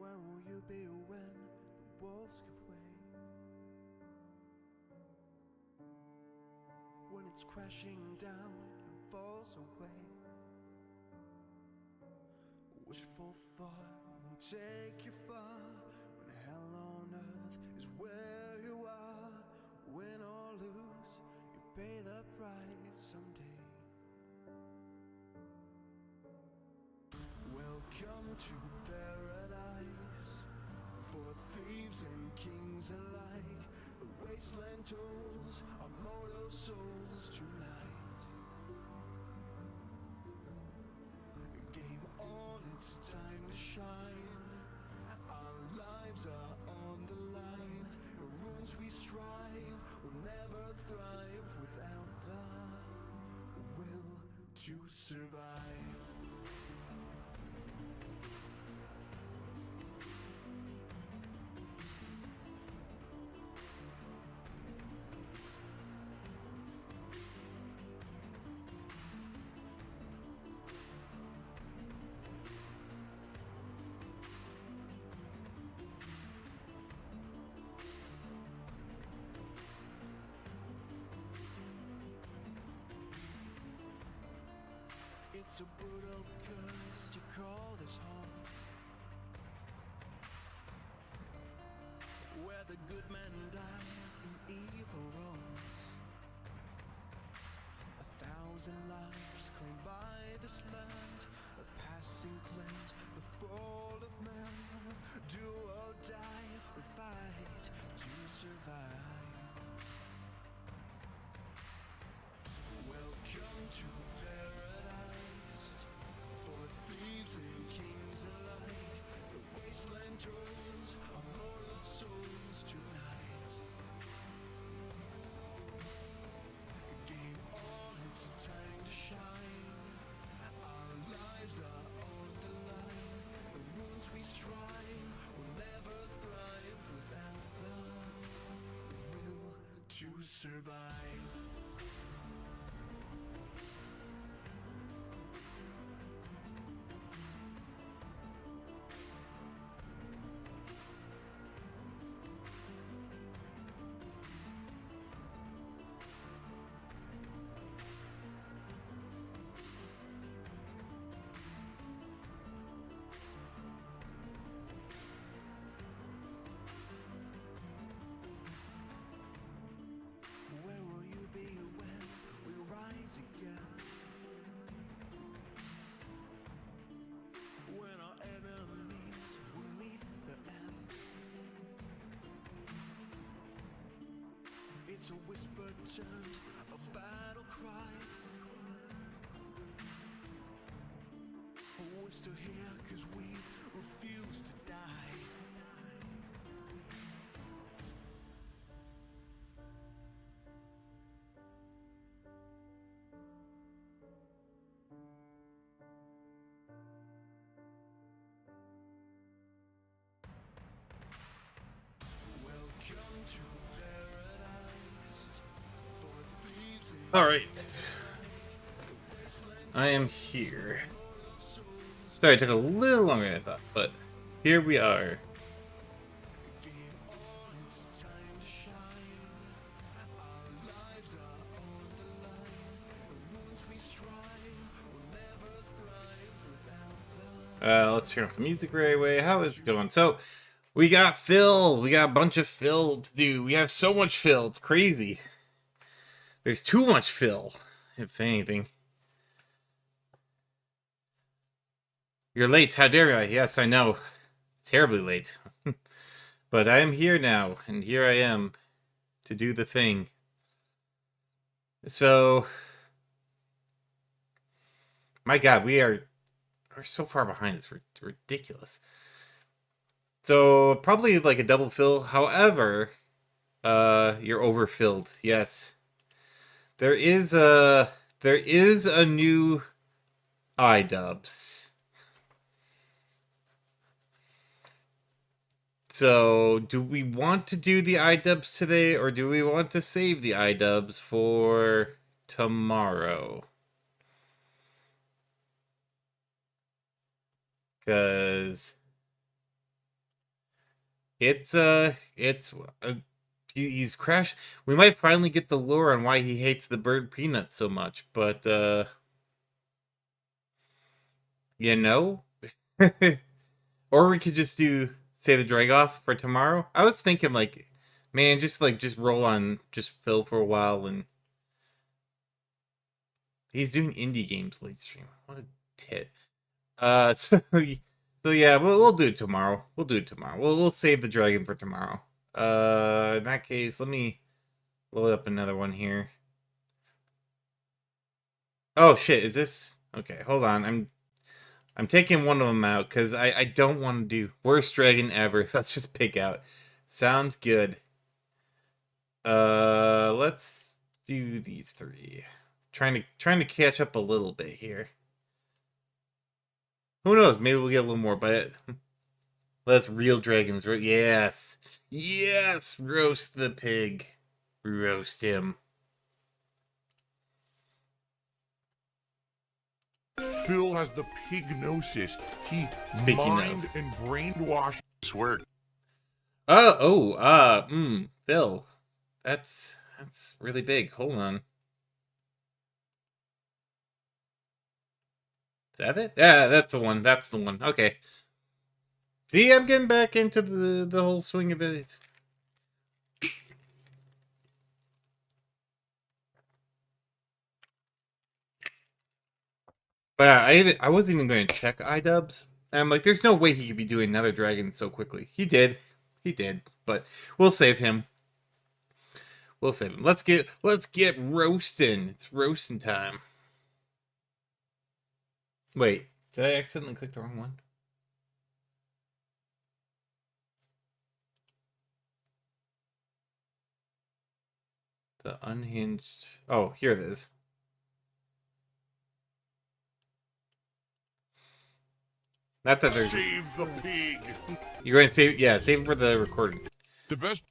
Where will you be when the wolves give way? When it's crashing down and falls away. Wishful thought won't take you far. When hell on earth is where you are. Win or lose, you pay the price someday. Welcome to paradise, for thieves and kings alike. The wasteland tolls our mortal souls tonight. Game on, it's time to shine. Our lives are on the line. The runes we strive will never thrive without the will to survive. It's a brutal curse to call this home, where the good men die and evil roams. 1,000 lives claimed by this land, a passing cleanse, the fall of man. Do or die, we fight to survive. Welcome to paradise, for thieves and kings alike. The wasteland tolls our mortal souls tonight. Game on, it's time to shine. Our lives are on the line. The runes we strive will never thrive without the will to survive. Where will you be when we rise again? When our enemies will meet their end. It's a whisper turned a battle cry. We're still here 'cause we refuse to die. Welcome to paradise, for thieves and All right, I am here. Sorry, it took a little longer than I thought, but here we are. game on, it's time to shine. Our lives are on the line. The runes we strive will never thrive without the Let's turn off the music right away. How is it going? So, we got Phil. We got a bunch of Phil to do. We have so much Phil. It's crazy. There's too much Phil, if anything. You're late. How dare I? Yes, I know. Terribly late. But I am here now, and here I am to do the thing. So, my God, we're so far behind. It's ridiculous. So probably like a double fill. However, you're overfilled. Yes, there is a new iDubbbz. So, do we want to do the iDubbbz today, or do we want to save the iDubbbz for tomorrow? Because it's he's crashed. We might finally get the lore on why he hates the bird peanut so much, but you know, or we could just do say the drag off for tomorrow. I was thinking like, man, just roll on just Phil for a while, and he's doing indie games late stream. What a tit. So yeah, we'll do it tomorrow. We'll do it tomorrow. We'll save the dragon for tomorrow. In that case, let me load up another one here. Oh shit, is this okay? Hold on, I'm taking one of them out because I don't want to do worst dragon ever. Let's just pick out. Sounds good. Let's do these three. Trying to catch up a little bit here. Who knows? Maybe we'll get a little more, but let's real dragons. Yes, yes, roast the pig, roast him. Phil has the pignosis. He Speaking mind of. and brainwashed. Swear. Phil, that's really big. Hold on. Is that it? Yeah, that's the one. That's the one. Okay. See, I'm getting back into the whole swing of it. But yeah, I wasn't even going to check iDubbbz. And I'm like, there's no way he could be doing another dragon so quickly. He did. He did. But we'll save him. We'll save him. Let's get roasting. It's roasting time. Wait, did I accidentally click the wrong one? The unhinged. Oh, here it is. Not that there's. Save the pig. You're going to save. Yeah, save it for the recording. The best.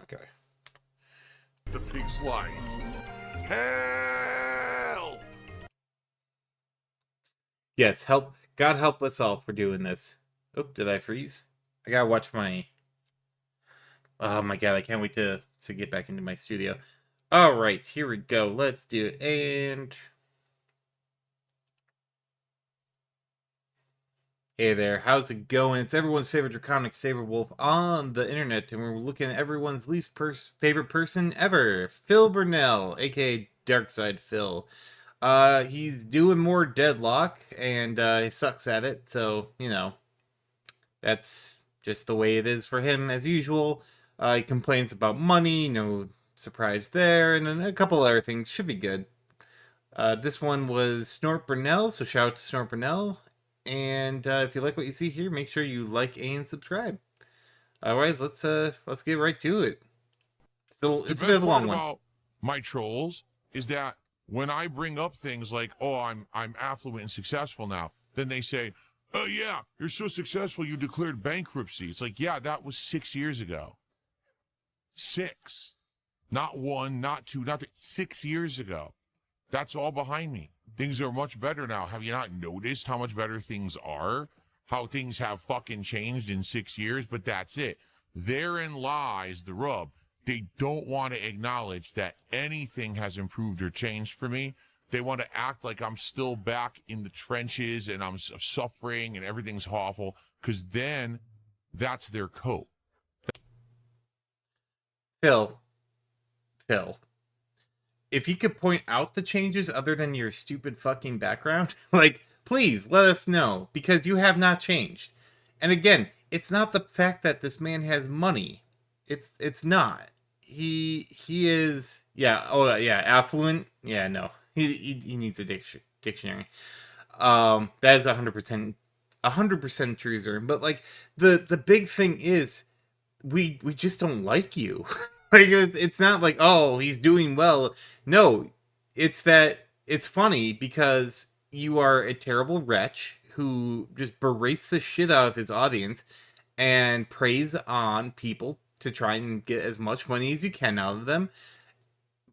Okay. The pig's life. Help! Yes, help. God help us all for doing this. Oop, did I freeze? I gotta watch my. Oh my god, I can't wait to get back into my studio. Alright, here we go. Let's do it. And. Hey there, how's it going? It's everyone's favorite draconic saber wolf on the internet, and we're looking at everyone's least favorite person ever, Phil Burnell, aka Darkside Phil. He's doing more Deadlock, and he sucks at it, so, you know, that's just the way it is for him as usual. He complains about money, no surprise there, and then a couple other things. Should be good. This one was Snort Burnell, so shout out to Snort Burnell. And if you like what you see here, make sure you like and subscribe. Otherwise, let's get right to it. Still, it's a bit of a long one. About my trolls is that when I bring up things like, "Oh, I'm affluent and successful now," then they say, "Oh yeah, you're so successful, you declared bankruptcy." It's like, yeah, that was 6 years ago. 6, not 1, not 2, not 3, 6 years ago. That's all behind me. Things are much better now. Have you not noticed how much better things are? How things have fucking changed in 6 years? But that's it. Therein lies the rub. They don't want to acknowledge that anything has improved or changed for me. They want to act like I'm still back in the trenches and I'm suffering and everything's awful, because then that's their cope. Phil. If you could point out the changes other than your stupid fucking background, like, please let us know, because you have not changed. And again, it's not the fact that this man has money. It's not. He is, yeah, oh yeah, affluent. Yeah, no. He needs a dictionary. That is 100% true, Zern. But like the big thing is we just don't like you. Like it's not like, oh, he's doing well. No, it's that it's funny because you are a terrible wretch who just berates the shit out of his audience and preys on people to try and get as much money as you can out of them.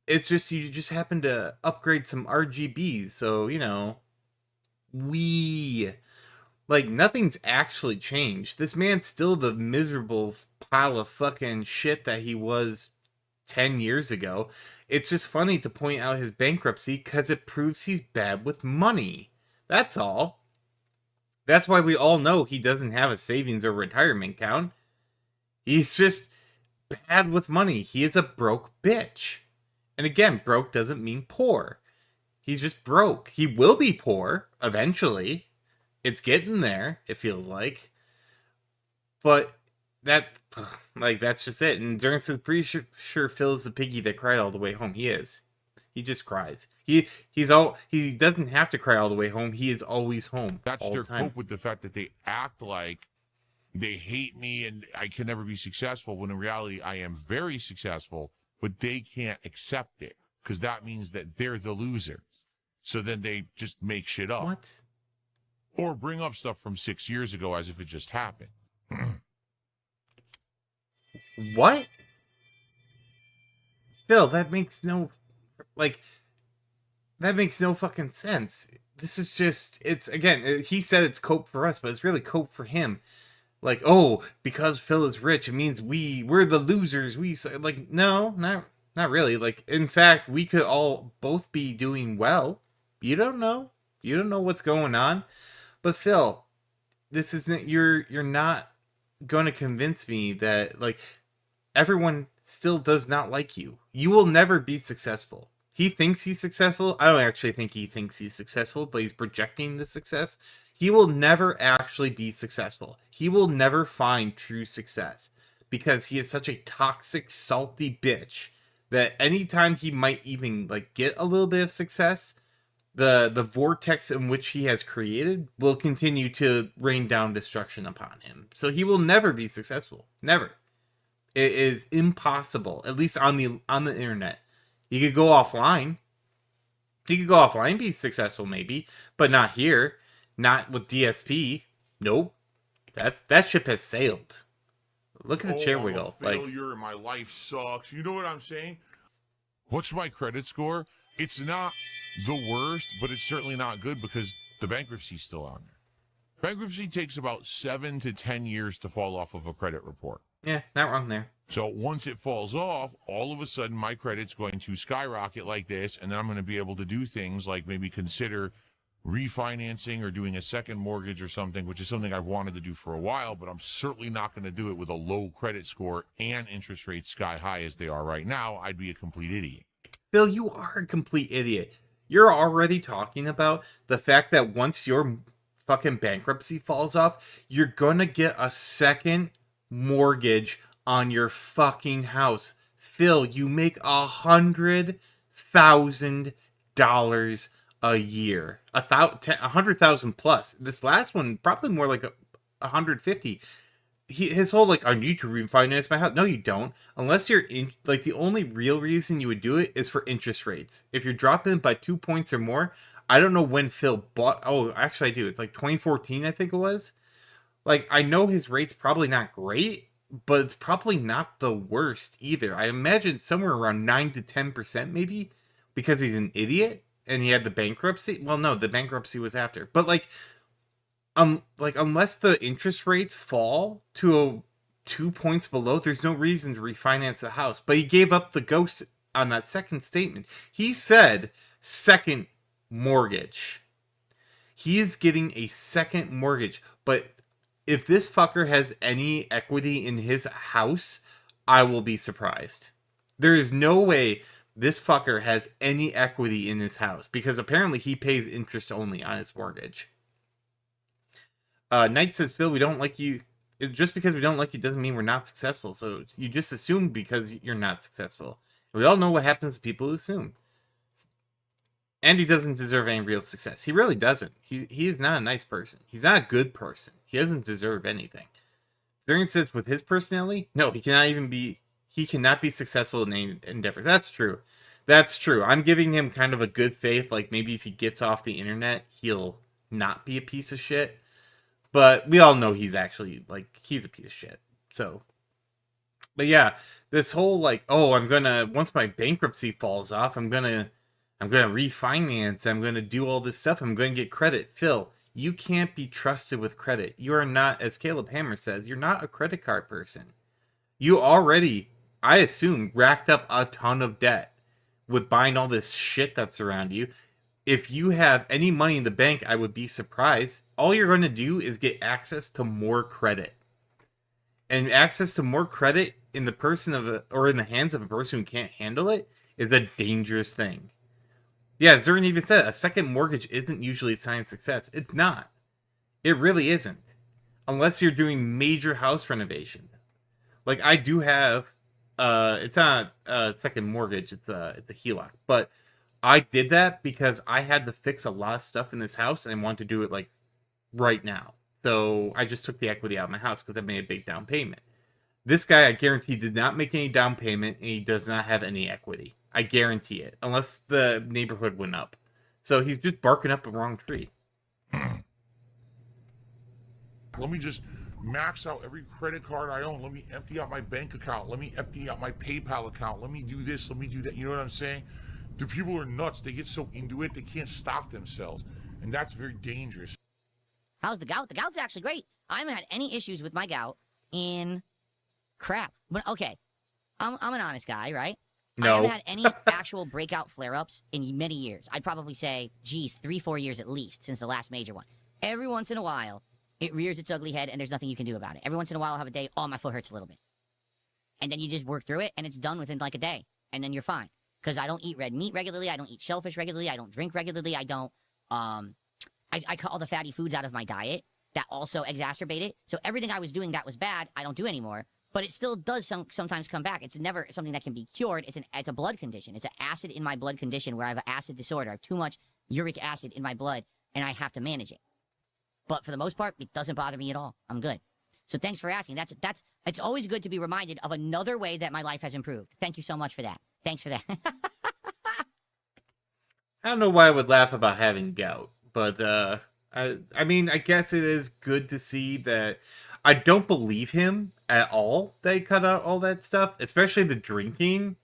It's just you just happen to upgrade some RGBs, so you know we Like, nothing's actually changed. This man's still the miserable pile of fucking shit that he was 10 years ago. It's just funny to point out his bankruptcy because it proves he's bad with money. That's all. That's why we all know he doesn't have a savings or retirement account. He's just bad with money. He is a broke bitch. And again, broke doesn't mean poor. He's just broke. He will be poor eventually. It's getting there, it feels like. But that's just it. And Durance is pretty sure Phil's the piggy that cried all the way home. He is. He just cries. He doesn't have to cry all the way home. He is always home. That's all their the time. cope with the fact that they act like they hate me and I can never be successful, when in reality I am very successful, but they can't accept it because that means that they're the loser. So then they just make shit up. What? Or bring up stuff from 6 years ago as if it just happened. What? Phil, that makes no fucking sense. This is just, it's, again, he said it's cope for us, but it's really cope for him. Like, oh, because Phil is rich, it means we're the losers. Like, no, not really. Like, in fact, we could all both be doing well. You don't know. You don't know what's going on. But Phil, this isn't, you're not going to convince me that, like, everyone still does not like you. You will never be successful. He thinks he's successful. I don't actually think he thinks he's successful, but he's projecting the success. He will never actually be successful. He will never find true success because he is such a toxic, salty bitch that anytime he might even like get a little bit of success, the vortex in which he has created will continue to rain down destruction upon him. So he will never be successful. Never. It is impossible, at least on the internet. He could go offline. He could go offline and be successful maybe, but not here. Not with DSP. Nope. That ship has sailed. Look at the chair wiggle. I'm a failure and my life sucks. You know what I'm saying? What's my credit score? It's not the worst, but it's certainly not good because the bankruptcy's still on there. Bankruptcy takes about 7 to 10 years to fall off of a credit report. Yeah, not wrong there. So once it falls off, all of a sudden my credit's going to skyrocket like this, and then I'm going to be able to do things like maybe consider refinancing or doing a second mortgage or something, which is something I've wanted to do for a while, but I'm certainly not going to do it with a low credit score and interest rates sky high as they are right now. I'd be a complete idiot. Bill, you are a complete idiot. You're already talking about the fact that once your fucking bankruptcy falls off, you're going to get a second mortgage on your fucking house. Phil, you make $100,000 a year, 100,000 plus. This last one probably more like 150. His whole like, I need to refinance my house. No, you don't. Unless you're in, like, the only real reason you would do it is for interest rates. If you're dropping by 2 points or more, I don't know when Phil bought. Oh, actually, I do. It's like 2014, I think it was. Like, I know his rate's probably not great, but it's probably not the worst either. I imagine somewhere around 9 to 10% maybe, because he's an idiot and he had the bankruptcy. Well, no, the bankruptcy was after. But like unless the interest rates fall to 2 points below, there's no reason to refinance the house. But he gave up the ghost on that second statement. He said second mortgage. He is getting a second mortgage, but if this fucker has any equity in his house, I will be surprised. There is no way this fucker has any equity in his house because apparently he pays interest only on his mortgage. Knight says, Phil, we don't like you. Just because we don't like you doesn't mean we're not successful. So you just assume because you're not successful. We all know what happens to people who assume. And he doesn't deserve any real success. He really doesn't. He is not a nice person. He's not a good person. He doesn't deserve anything. During says with his personality, no, he cannot be successful in any endeavor. That's true. That's true. I'm giving him kind of a good faith, like maybe if he gets off the internet, he'll not be a piece of shit. But we all know he's actually, like, he's a piece of shit. So, but yeah, this whole, like, oh, once my bankruptcy falls off, I'm gonna refinance, I'm gonna do all this stuff, I'm gonna get credit. Phil, You can't be trusted with credit. You are not, as Caleb Hammer says, you're not a credit card person. You already, I assume, racked up a ton of debt with buying all this shit that's around you. If you have any money in the bank, I would be surprised. All you're going to do is get access to more credit. And access to more credit in the person or in the hands of a person who can't handle it is a dangerous thing. Yeah, Zern even said a second mortgage isn't usually a sign of success. It's not. It really isn't. Unless you're doing major house renovations. Like, I do have, it's not a second mortgage, it's a HELOC. But I did that because I had to fix a lot of stuff in this house and I wanted to do it, like, right now. So I just took the equity out of my house because I made a big down payment. This guy, I guarantee, did not make any down payment and he does not have any equity. I guarantee it. Unless the neighborhood went up. So he's just barking up the wrong tree. Let me just max out every credit card I own. Let me empty out my bank account. Let me empty out my PayPal account. Let me do this. Let me do that. You know what I'm saying? The people are nuts. They get so into it, they can't stop themselves. And that's very dangerous. How's the gout? The gout's actually great. I haven't had any issues with my gout in crap. But okay, I'm an honest guy, right? No. I haven't had any actual breakout flare-ups in many years. I'd probably say, geez, 3-4 years at least since the last major one. Every once in a while, it rears its ugly head and there's nothing you can do about it. Every once in a while, I'll have a day, oh, my foot hurts a little bit. And then you just work through it and it's done within like a day. And then you're fine. Because I don't eat red meat regularly. I don't eat shellfish regularly. I don't drink regularly. I don't, I cut all the fatty foods out of my diet. That also exacerbate it. So everything I was doing that was bad, I don't do anymore. But it still does sometimes come back. It's never something that can be cured. It's a blood condition. It's an acid in my blood condition where I have an acid disorder. I have too much uric acid in my blood, and I have to manage it. But for the most part, it doesn't bother me at all. I'm good. So thanks for asking. It's always good to be reminded of another way that my life has improved. Thank you so much for that. Thanks for that. I don't know why I would laugh about having gout, but I mean, I guess it is good to see that. I don't believe him at all that he cut out all that stuff, especially the drinking,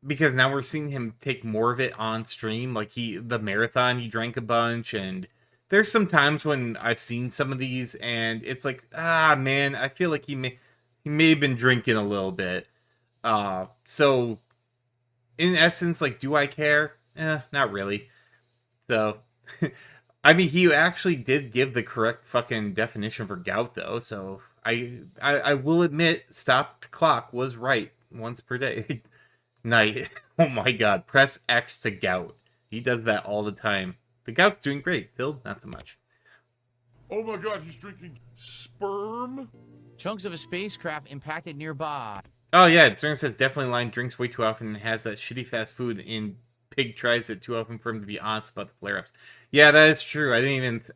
because now we're seeing him take more of it on stream. Like the marathon, he drank a bunch, and there's some times when I've seen some of these, and it's like, man, I feel like he may have been drinking a little bit. So in essence, like, do I care? Not really. So. I mean, he actually did give the correct fucking definition for gout, though. So I will admit, stopped clock was right once per day. Night. Oh my god. Press X to gout. He does that all the time. The gout's doing great. Phil, not so much. Oh my god, he's drinking sperm? Chunks of a spacecraft impacted nearby. Oh yeah, CERN says definitely line drinks way too often and has that shitty fast food in Pig tries it too often for him to be honest about the flare-ups. Yeah, that is true. I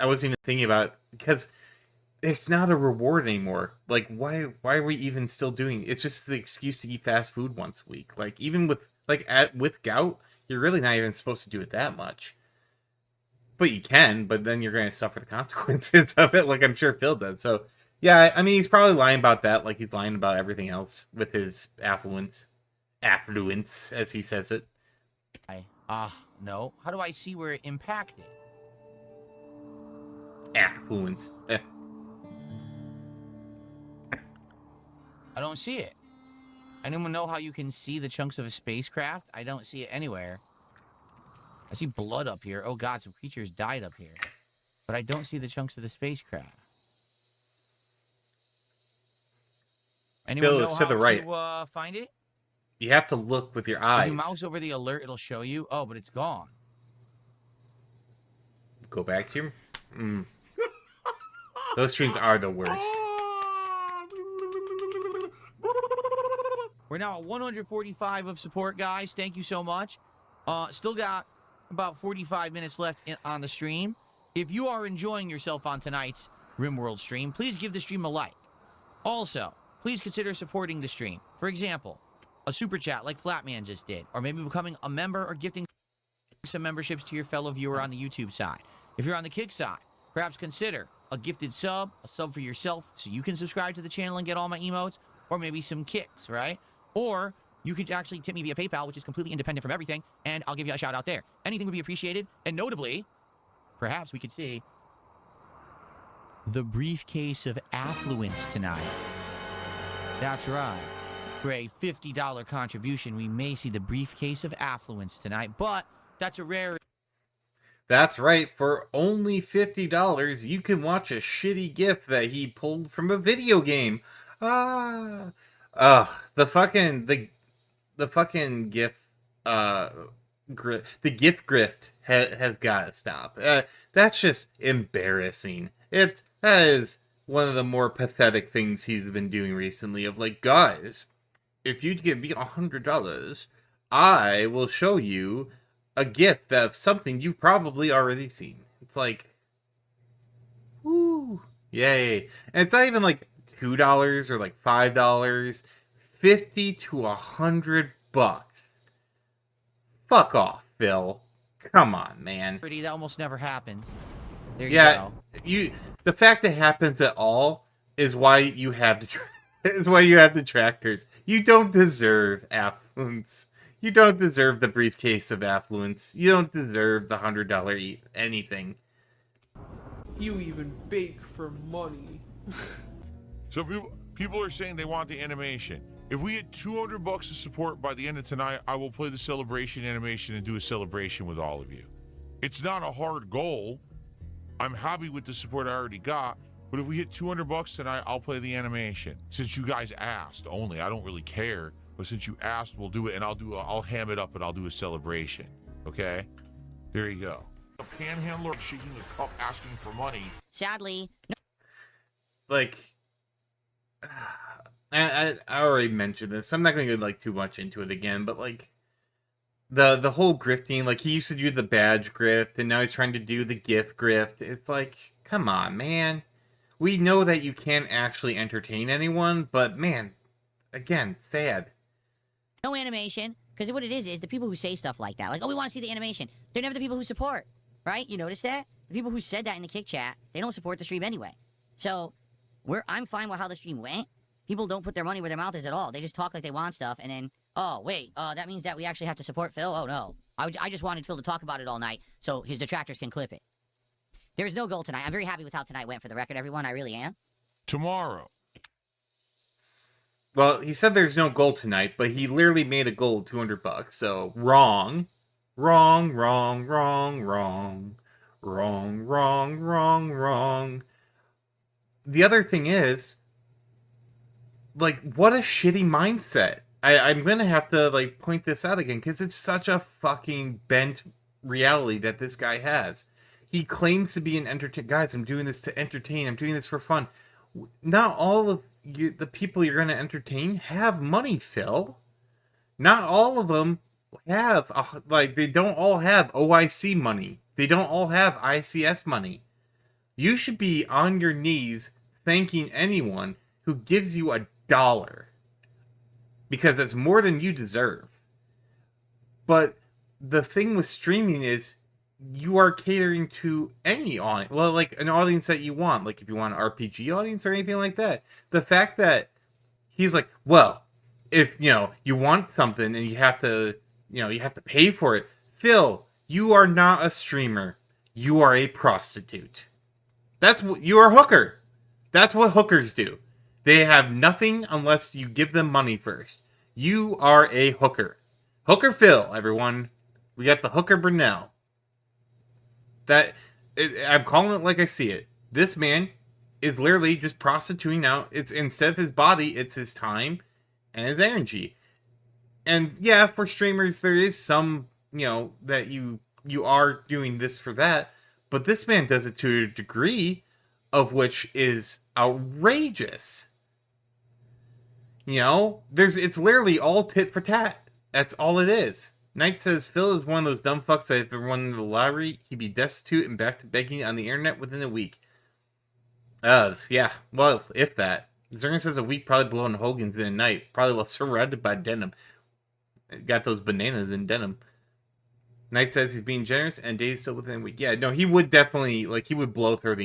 wasn't even thinking about it because it's not a reward anymore. Like, why are we even still doing it? It's just the excuse to eat fast food once a week. Like, even with gout, you're really not even supposed to do it that much. But you can, but then you're going to suffer the consequences of it, like I'm sure Phil does. So, yeah, I mean, he's probably lying about that, like he's lying about everything else with his affluence, as he says it. No. How do I see where it impacted? Affluence. I don't see it. Anyone know how you can see the chunks of a spacecraft? I don't see it anywhere. I see blood up here. Oh god, some creatures died up here. But I don't see the chunks of the spacecraft. Anyone Bill, know it's how to the right. to find it? You have to look with your If eyes. you mouse over the alert, it'll show you. Oh, but it's gone. Go back to your... Those streams are the worst. We're now at 145 of support, guys. Thank you so much. Still got about 45 minutes left on the stream. If you are enjoying yourself on tonight's RimWorld stream, please give the stream a like. Also, please consider supporting the stream. For example, a super chat like Flatman just did, or maybe becoming a member or gifting some memberships to your fellow viewer on the YouTube side. If you're on the Kick side, perhaps consider a gifted sub, a sub for yourself, so you can subscribe to the channel and get all my emotes, or maybe some kicks, right? Or you could actually tip me via PayPal, which is completely independent from everything, and I'll give you a shout out there. Anything would be appreciated, and notably, perhaps we could see the briefcase of affluence tonight. That's right. For a $50 contribution, we may see the briefcase of affluence tonight, but that's a rare. That's right. For only $50, you can watch a shitty GIF that he pulled from a video game. Ah, the fucking GIF, the GIF grift has got to stop. That's just embarrassing. That is one of the more pathetic things he's been doing recently. Of like, guys, if you give me $100, I will show you a GIF of something you've probably already seen. It's like, woo, yay! And it's not even like $2 or like $5, $50 to $100. Fuck off, Phil. Come on, man. That almost never happens. There you Yeah, go. the fact it happens at all is why you have detractors. You don't deserve affluence. You don't deserve the briefcase of affluence. You don't deserve the $100 anything. You even bake for money. So people are saying they want the animation. If we hit 200 bucks of support by the end of tonight, I will play the celebration animation and do a celebration with all of you. It's not a hard goal. I'm happy with the support I already got, but if we hit 200 bucks tonight, I'll play the animation. Since you guys asked only, I don't really care, but since you asked, we'll do it, and I'll ham it up and I'll do a celebration. Okay? There you go. A panhandler shaking the cup asking for money. Sadly, Like, I already mentioned this, so I'm not going to go like too much into it again, but like the whole grifting, like he used to do the badge grift and now he's trying to do the gift grift. It's like, come on, man. We know that you can't actually entertain anyone, but man, again, sad. no animation, because what it is the people who say stuff like that, like, oh, we want to see the animation, they're never the people who support, right? You notice that? The people who said that in the kick chat, they don't support the stream anyway. So, I'm fine with how the stream went. People don't put their money where their mouth is at all. They just talk like they want stuff, and then, oh, wait, that means that we actually have to support Phil? Oh, no. I just wanted Phil to talk about it all night, so his detractors can clip it. There is no goal tonight. I'm very happy with how tonight went, for the record, everyone. I really am. Tomorrow. Well, he said there's no goal tonight, but he literally made a goal of $200, so wrong. Wrong, wrong, wrong, wrong. Wrong, wrong, wrong, wrong. The other thing is, like, what a shitty mindset. I'm gonna have to, like, point this out again, because it's such a fucking bent reality that this guy has. He claims to be an entertainer. Guys, I'm doing this to entertain. I'm doing this for fun. Not all of the people you're gonna entertain have money, Phil. Not all of them have, they don't all have OIC money. They don't all have ICS money. You should be on your knees thanking anyone who gives you $1. Because it's more than you deserve. But the thing with streaming is you are catering to any audience. Well, like an audience that you want. Like if you want an RPG audience or anything like that. The fact that he's like, well, if, you want something and you have to pay for it. Phil, you are not a streamer. You are a prostitute. You are a hooker. That's what hookers do. They have nothing unless you give them money first. You are a hooker. Hooker Phil, everyone. We got the hooker Brunel. I'm calling it like I see it. This man is literally just prostituting out. It's instead of his body, it's his time and his energy. And yeah, for streamers, there is some, that you are doing this for that. But this man does it to a degree of which is outrageous. It's literally all tit for tat. That's all it is. Knight says, Phil is one of those dumb fucks that if it won the lottery, he'd be destitute and back to begging on the internet within a week. Yeah. Well, if that. Zerner says a week probably blowing Hogan's in a night. Probably while surrounded by denim. Got those bananas in denim. Knight says he's being generous and days still within a week. Yeah, no, he would definitely, he would blow through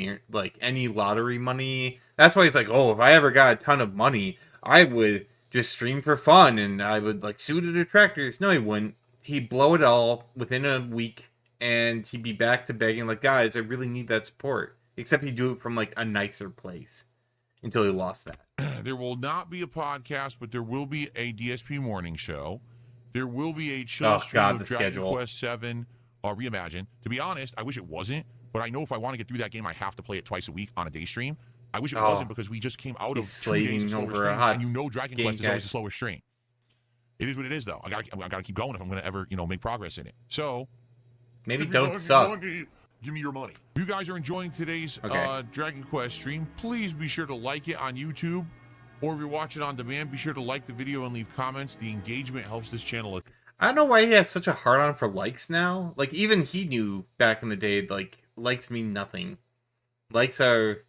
any lottery money. That's why he's like, oh, if I ever got a ton of money, I would just stream for fun and I would, sue the detractors. No, he wouldn't. He'd blow it all within a week and he'd be back to begging, guys, I really need that support. except he'd do it from like a nicer place until he lost that. There will not be a podcast, but there will be a DSP morning show. There will be a chill Oh, stream God, of the Dragon schedule. Quest 7 Reimagined. To be honest, I wish it wasn't, but I know if I want to get through that game, I have to play it twice a week on a day stream. I wish it wasn't because we just came out of He's 2 days of slaving slower over a streams, hot and you know Dragon game, Quest is always a guys. slower stream. It is what it is, though. I gotta keep going if I'm gonna ever, make progress in it. So Maybe give me don't money, suck. money. Give me your money. If you guys are enjoying today's Okay. Dragon Quest stream, please be sure to like it on YouTube, or if you're watching on demand, be sure to like the video and leave comments. The engagement helps this channel. I don't know why he has such a hard on for likes now. Like, even he knew back in the day, like, likes mean nothing. Likes are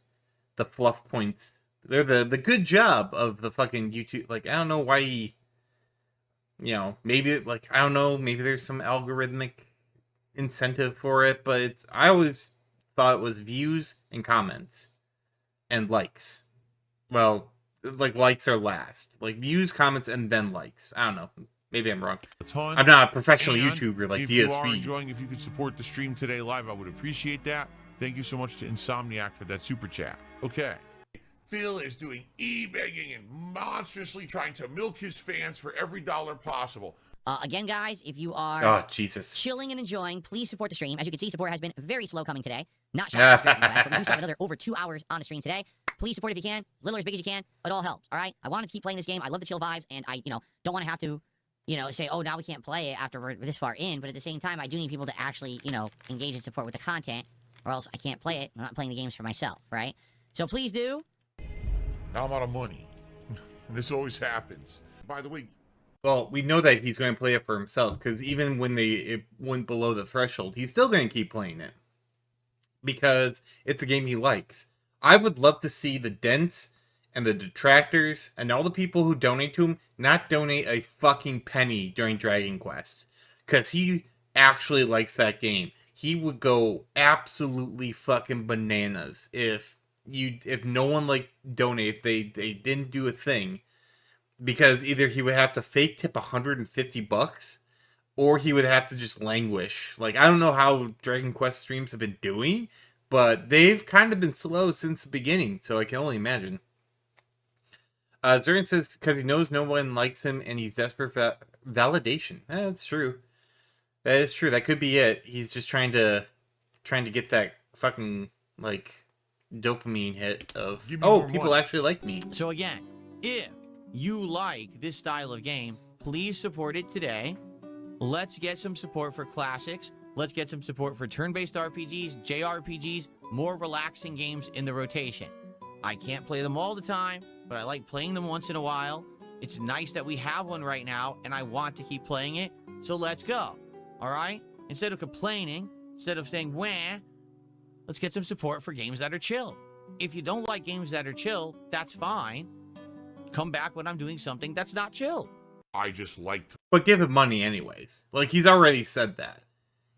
the fluff points. They're the good job of the fucking YouTube. Like, I don't know why he, maybe, like, I don't know, maybe there's some algorithmic incentive for it, but I always thought it was views and comments and likes. Well, like, likes are last. Like, views, comments, and then likes. I don't know. Maybe I'm wrong. A ton. I'm not a professional And YouTuber like if DSP. you are enjoying, if you could support the stream today live, I would appreciate that. Thank you so much to Insomniac for that super chat. Okay. Phil is doing e-begging and monstrously trying to milk his fans for every dollar possible. Again, guys, if you are Oh, Jesus. chilling and enjoying, please support the stream. As you can see, support has been very slow coming today. Not shouting at Dragon Quest, but we do still have another over 2 hours on the stream today. Please support if you can. Little or as big as you can. It all helps, all right? I want to keep playing this game. I love the chill vibes, and I, don't want to have to, say, oh, now we can't play it after we're this far in. But at the same time, I do need people to actually, engage and support with the content, or else I can't play it. I'm not playing the games for myself, right? So please do. Now I'm out of money. This always happens. By the way, Well, we know that he's going to play it for himself, because even when it went below the threshold, he's still going to keep playing it. Because it's a game he likes. I would love to see the dents and the detractors and all the people who donate to him not donate a fucking penny during Dragon Quest. Because he actually likes that game. He would go absolutely fucking bananas if no one donate, if they didn't do a thing. Because either he would have to fake tip $150, or he would have to just languish. Like, I don't know how Dragon Quest streams have been doing, but they've kind of been slow since the beginning, so I can only imagine. Zurian says, because he knows no one likes him, and he's desperate for validation. That's true. That is true. That could be it. He's just trying to get that fucking, dopamine hit of, Give me oh, more people money. actually like me. So again, if you like this style of game, please support it today. Let's get some support for classics. Let's get some support for turn-based RPGs, JRPGs, more relaxing games in the rotation. I can't play them all the time, but I like playing them once in a while. It's nice that we have one right now, and I want to keep playing it, so let's go. All right? Instead of complaining, instead of saying, wah, let's get some support for games that are chill. If you don't like games that are chill, that's fine. Come back when I'm doing something that's not chill. I just like to. But give him money anyways. Like, he's already said that.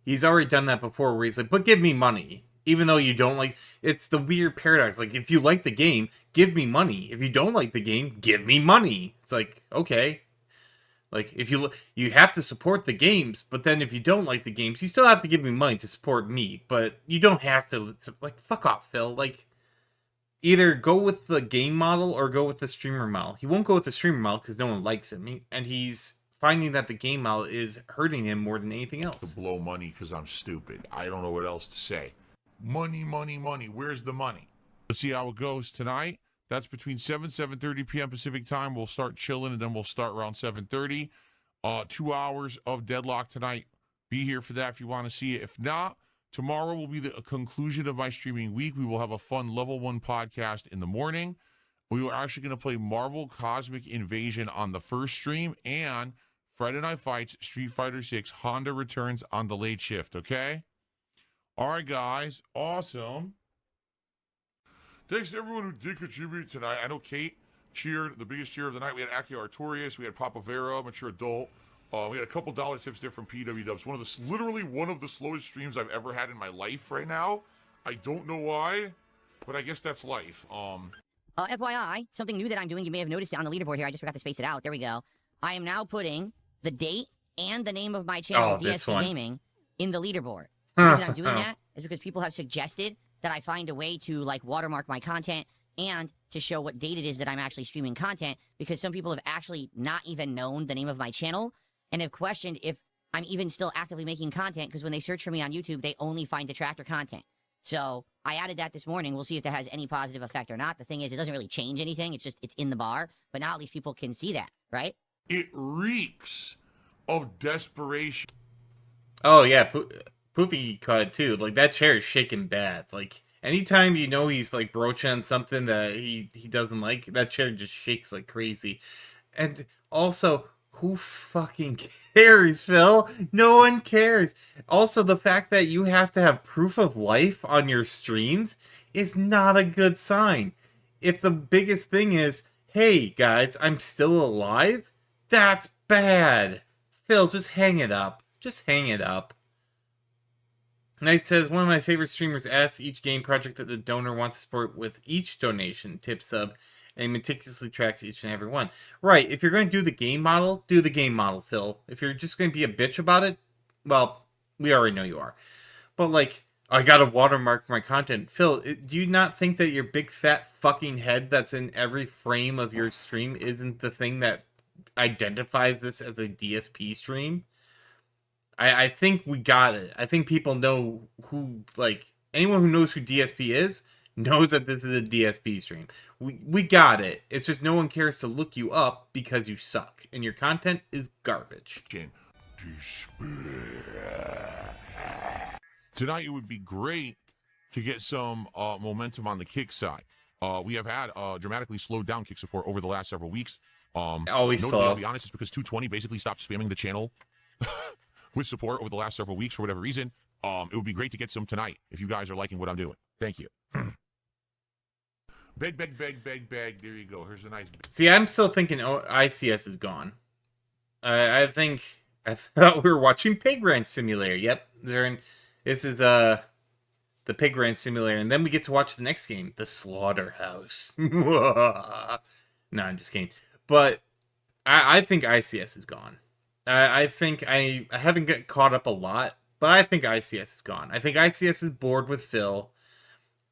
He's already done that before where he's like, but give me money. Even though you don't like... It's the weird paradox. Like, if you like the game, give me money. If you don't like the game, give me money. It's like, okay. Like, if you have to support the games, but then if you don't like the games, you still have to give me money to support me. But you don't have to... Like, fuck off, Phil. Like... Either go with the game model or go with the streamer model. He won't go with the streamer model because no one likes him. And he's finding that the game model is hurting him more than anything else. To blow money because I'm stupid. I don't know what else to say. Money, money, money. Where's the money? Let's see how it goes tonight. That's between 7:30 p.m. Pacific time. We'll start chilling, and then we'll start around 7:30. 2 hours of Deadlock tonight. Be here for that if you want to see it. If not, tomorrow will be the conclusion of my streaming week. We will have a fun level 1 podcast in the morning. We are actually going to play Marvel Cosmic Invasion on the first stream, and Friday Night Fights Street Fighter 6 Honda returns on the late shift, okay? All right, guys. Awesome. Thanks to everyone who did contribute tonight. I know Kate cheered, the biggest cheer of the night. We had Aki Artorias. We had Papa Vera, mature adult. We had a couple dollar tips there from PW Dubs. Literally one of the slowest streams I've ever had in my life right now. I don't know why, but I guess that's life. FYI, something new that I'm doing, you may have noticed it on the leaderboard here. I just forgot to space it out. There we go. I am now putting the date and the name of my channel, Oh, this DSP one. Gaming, in the leaderboard. The reason I'm doing that is because people have suggested that I find a way to like watermark my content and to show what date it is that I'm actually streaming content, because some people have actually not even known the name of my channel and have questioned if I'm even still actively making content, because when they search for me on YouTube, they only find detractor content. So I added that this morning. We'll see if that has any positive effect or not. The thing is, it doesn't really change anything. It's in the bar. But now at least people can see that, right? It reeks of desperation. Oh yeah, Poofy caught it too. Like, that chair is shaking bad. Like, anytime you know he's like broaching on something that he doesn't like, that chair just shakes like crazy. And also, who fucking cares, Phil? No one cares. Also, the fact that you have to have proof of life on your streams is not a good sign. If the biggest thing is, hey guys, I'm still alive, that's bad. Phil, just hang it up. Just hang it up. Knight says, one of my favorite streamers asks each game project that the donor wants to support with each donation, tip sub, and meticulously tracks each and every one. Right, if you're going to do the game model, do the game model, Phil. If you're just going to be a bitch about it, well, we already know you are. But like, I gotta watermark my content. Phil, do you not think that your big fat fucking head that's in every frame of your stream isn't the thing that identifies this as a DSP stream? I think we got it. I think people know who, like, anyone who knows who DSP is knows that this is a DSP stream. We got it. It's just no one cares to look you up because you suck and your content is garbage. Tonight, it would be great to get some momentum on the kick side. We have had dramatically slowed down kick support over the last several weeks. Always notably, slow. I'll be honest, it's because 220 basically stopped spamming the channel with support over the last several weeks for whatever reason. It would be great to get some tonight if you guys are liking what I'm doing. Thank you. Beg. There you go. Here's a nice. See, I'm still thinking ICS is gone. I thought we were watching Pig Ranch Simulator. Yep, this is the Pig Ranch Simulator, and then we get to watch the next game, the Slaughterhouse. No, I'm just kidding. But I think ICS is gone. I think I haven't got caught up a lot, but I think ICS is gone. I think ICS is bored with Phil.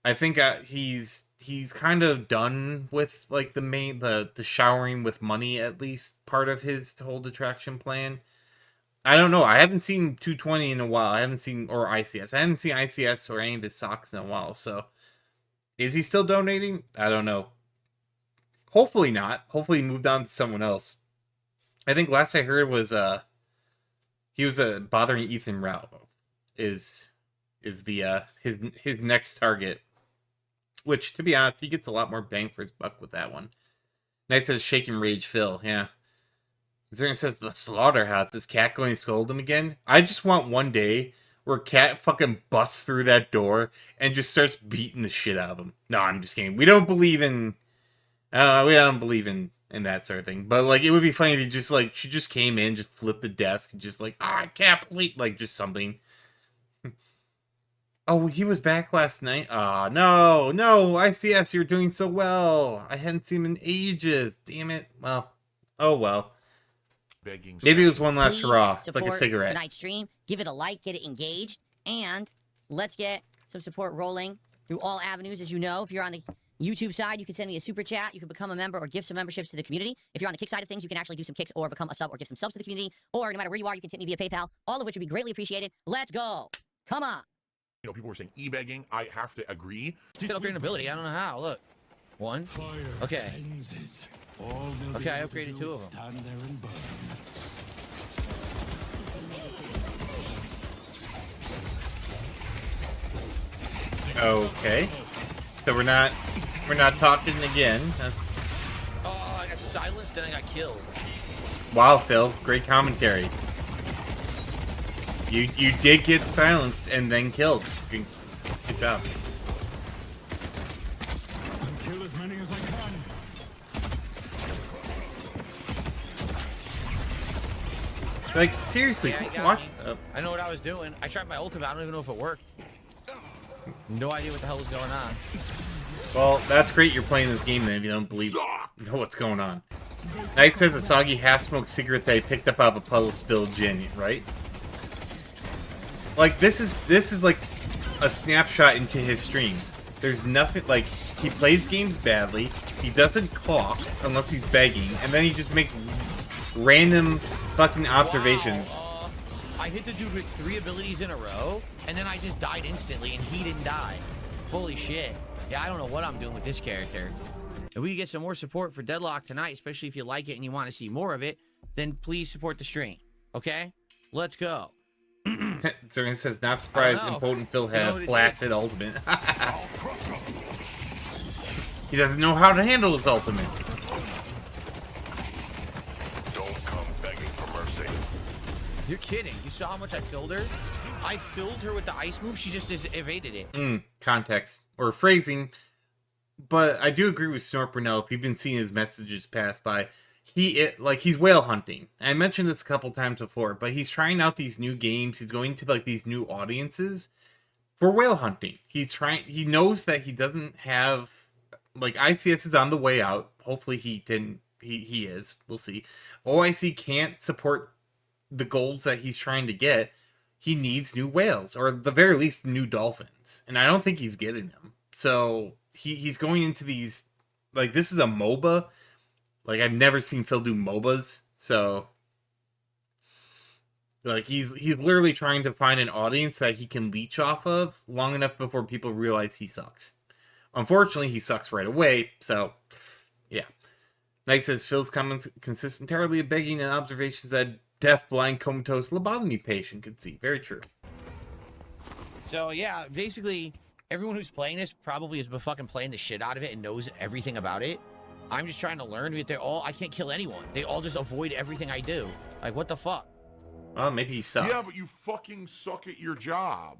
I think he's kind of done with like the showering with money, at least part of his whole detraction plan. I don't know. I haven't seen 220 in a while. I haven't seen, or ICS. I haven't seen ICS or any of his socks in a while. So is he still donating? I don't know. Hopefully not. Hopefully he moved on to someone else. I think last I heard was he was bothering Ethan Rao is the his next target. Which, to be honest, he gets a lot more bang for his buck with that one. Knight says, Shake and Rage Phil. Yeah. Zerna says, the Slaughterhouse. Is Cat going to scold him again? I just want one day where Cat fucking busts through that door and just starts beating the shit out of him. No, I'm just kidding. We don't believe in that sort of thing. But, like, it would be funny if he just, like, she just came in, just flipped the desk, and just, like, I can't believe, like, just something. Oh, he was back last night? Aw, no, ICS, you're doing so well. I hadn't seen him in ages. Damn it. Well, oh well. Maybe it was one last hurrah. It's like a cigarette. Tonight's stream. Give it a like, get it engaged, and let's get some support rolling through all avenues. As you know, if you're on the YouTube side, you can send me a super chat. You can become a member or give some memberships to the community. If you're on the kick side of things, you can actually do some kicks or become a sub or give some subs to the community. Or no matter where you are, you can tip me via PayPal, all of which would be greatly appreciated. Let's go. Come on. You know, people were saying e-begging. I have to agree. Still upgrading ability. I don't know how. Look. One. Okay. Okay, I upgraded 2 of them. Okay. So we're not talking again. That's Oh, I got silenced, then I got killed. wow, Phil. Great commentary. You did get silenced and then killed. Good job. Kill as many as I can. Like, seriously, Yeah, he got what? me. I know what I was doing. I tried my ultimate. I don't even know if it worked. No idea what the hell was going on. Well, that's great you're playing this game then if you don't know what's going on. Knight says a soggy half-smoked cigarette that he picked up out of a puddle spilled gin, right? Like, this is like a snapshot into his streams. There's nothing, like, he plays games badly, he doesn't talk unless he's begging, and then he just makes random fucking observations. Wow, I hit the dude with 3 abilities in a row, and then I just died instantly, and he didn't die. Holy shit. Yeah, I don't know what I'm doing with this character. If we can get some more support for Deadlock tonight, especially if you like it and you want to see more of it, then please support the stream. Okay? Let's go. Zerna says, not surprised Impotent Phil has Placid Ultimate. He doesn't know how to handle his ultimate. Don't come begging for mercy. You're kidding. You saw how much I filled her? I filled her with the ice move. She just evaded it. Context. Or phrasing. But I do agree with Snorpernell. If you've been seeing his messages pass by, he's whale hunting. I mentioned this a couple times before, but he's trying out these new games. He's going to like these new audiences for whale hunting. He knows that he doesn't have, like, ICS is on the way out. Hopefully he is. We'll see. OIC can't support the goals that he's trying to get. He needs new whales, or at the very least new dolphins. And I don't think he's getting them. So he's going into these, like, this is a MOBA. Like, I've never seen Phil do MOBAs, so like he's literally trying to find an audience that he can leech off of long enough before people realize he sucks. Unfortunately, he sucks right away, so yeah. Knight says Phil's comments consist entirely of begging and observations that a deaf, blind, comatose lobotomy patient could see. Very true. So yeah, basically everyone who's playing this probably has been fucking playing the shit out of it and knows everything about it. I'm just trying to learn, but I can't kill anyone. They all just avoid everything I do. Like, what the fuck? Well, maybe you suck. Yeah, but you fucking suck at your job.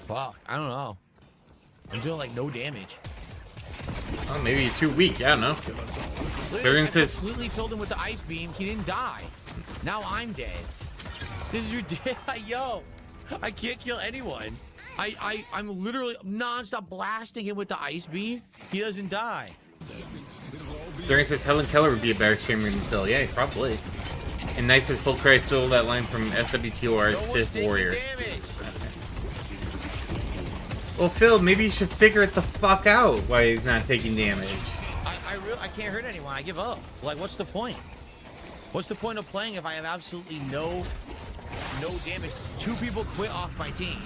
Fuck, I don't know. I'm doing like no damage. Well, maybe you're too weak. I don't know. Literally, I completely filled him with the ice beam. He didn't die. Now I'm dead. This is ridiculous. Yo, I can't kill anyone. I'm literally non-stop blasting him with the ice beam. He doesn't die. During says Helen Keller would be a better streamer than Phil. Yeah, probably. And Nice says Full Cry stole that line from SWTOR Sith Warrior. Damage. Well, Phil, maybe you should figure it the fuck out why he's not taking damage. I can't hurt anyone. I give up. Like, what's the point? What's the point of playing if I have absolutely no damage? 2 people quit off my team.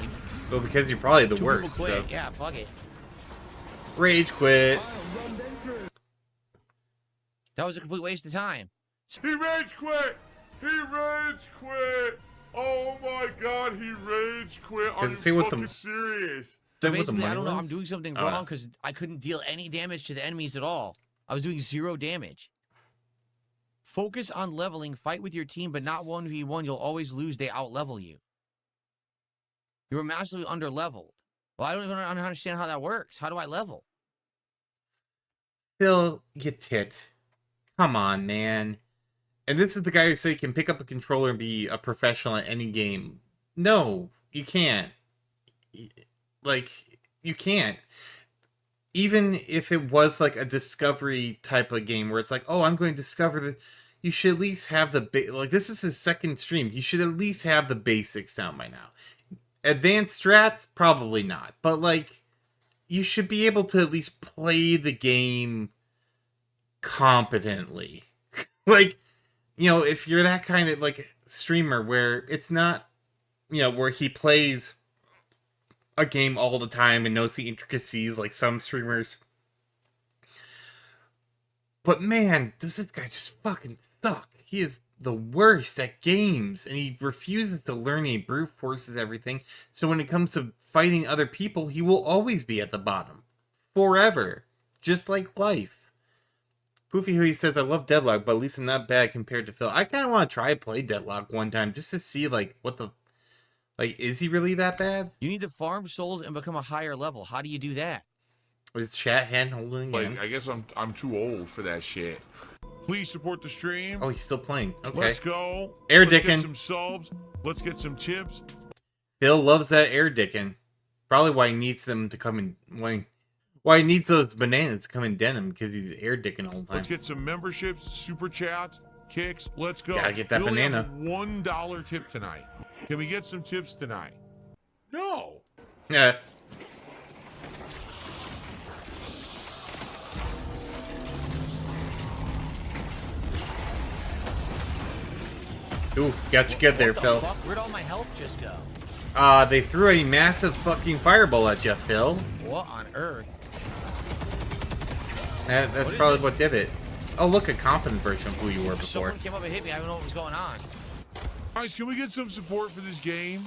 Well, because you're probably the 2 worst. people quit. So. Yeah, fuck it. Rage quit. That was a complete waste of time. He rage quit! He rage quit! Oh my god, he rage quit! Are you fucking serious? So basically, I don't know. I'm doing something wrong because I couldn't deal any damage to the enemies at all. I was doing 0 damage. Focus on leveling. Fight with your team, but not 1v1. You'll always lose. They out-level you. You were massively under-leveled. Well, I don't even understand how that works. How do I level? Phil, you tit. Come on, man. And this is the guy who said he can pick up a controller and be a professional at any game. No, you can't. Like, you can't. Even if it was like a discovery type of game where it's like, oh, I'm going to discover the... You should at least have the... Like, this is his second stream. You should at least have the basics down by now. Advanced strats? Probably not. But, like, you should be able to at least play the game competently. Like, you know, if you're that kind of, like, streamer where it's not, you know, where he plays a game all the time and knows the intricacies like some streamers. But man, does this guy just fucking suck. He is the worst at games, and he refuses to learn. He brute forces everything. So when it comes to fighting other people, he will always be at the bottom. Forever. Just like life. Poofy Hooey says, I love Deadlock, but at least I'm not bad compared to Phil. I kind of want to try play Deadlock one time just to see, like, what the... Like, is he really that bad? You need to farm souls and become a higher level. How do you do that? Is chat hand holding again? Like, I guess I'm too old for that shit. Please support the stream. Oh, he's still playing. Okay. Let's go. Air Let's dickin'. get some subs. Let's get some tips. Phil loves that air dickin'. Probably why he needs them to come in. Why he needs those bananas to come in denim because he's air dicking all the time. Let's get some memberships, super chats, kicks. Let's go. Gotta get that we only banana. have a $1 tip tonight. Can we get some tips tonight? No. Yeah. Ooh, got you good there, What the Phil. fuck? Where'd all my health just go? They threw a massive fucking fireball at you, Phil. What on earth? That's What is probably this? what did it. Oh, look, a confident version of who you were before. Someone came up and hit me. I don't know what was going on. Guys, can we get some support for this game?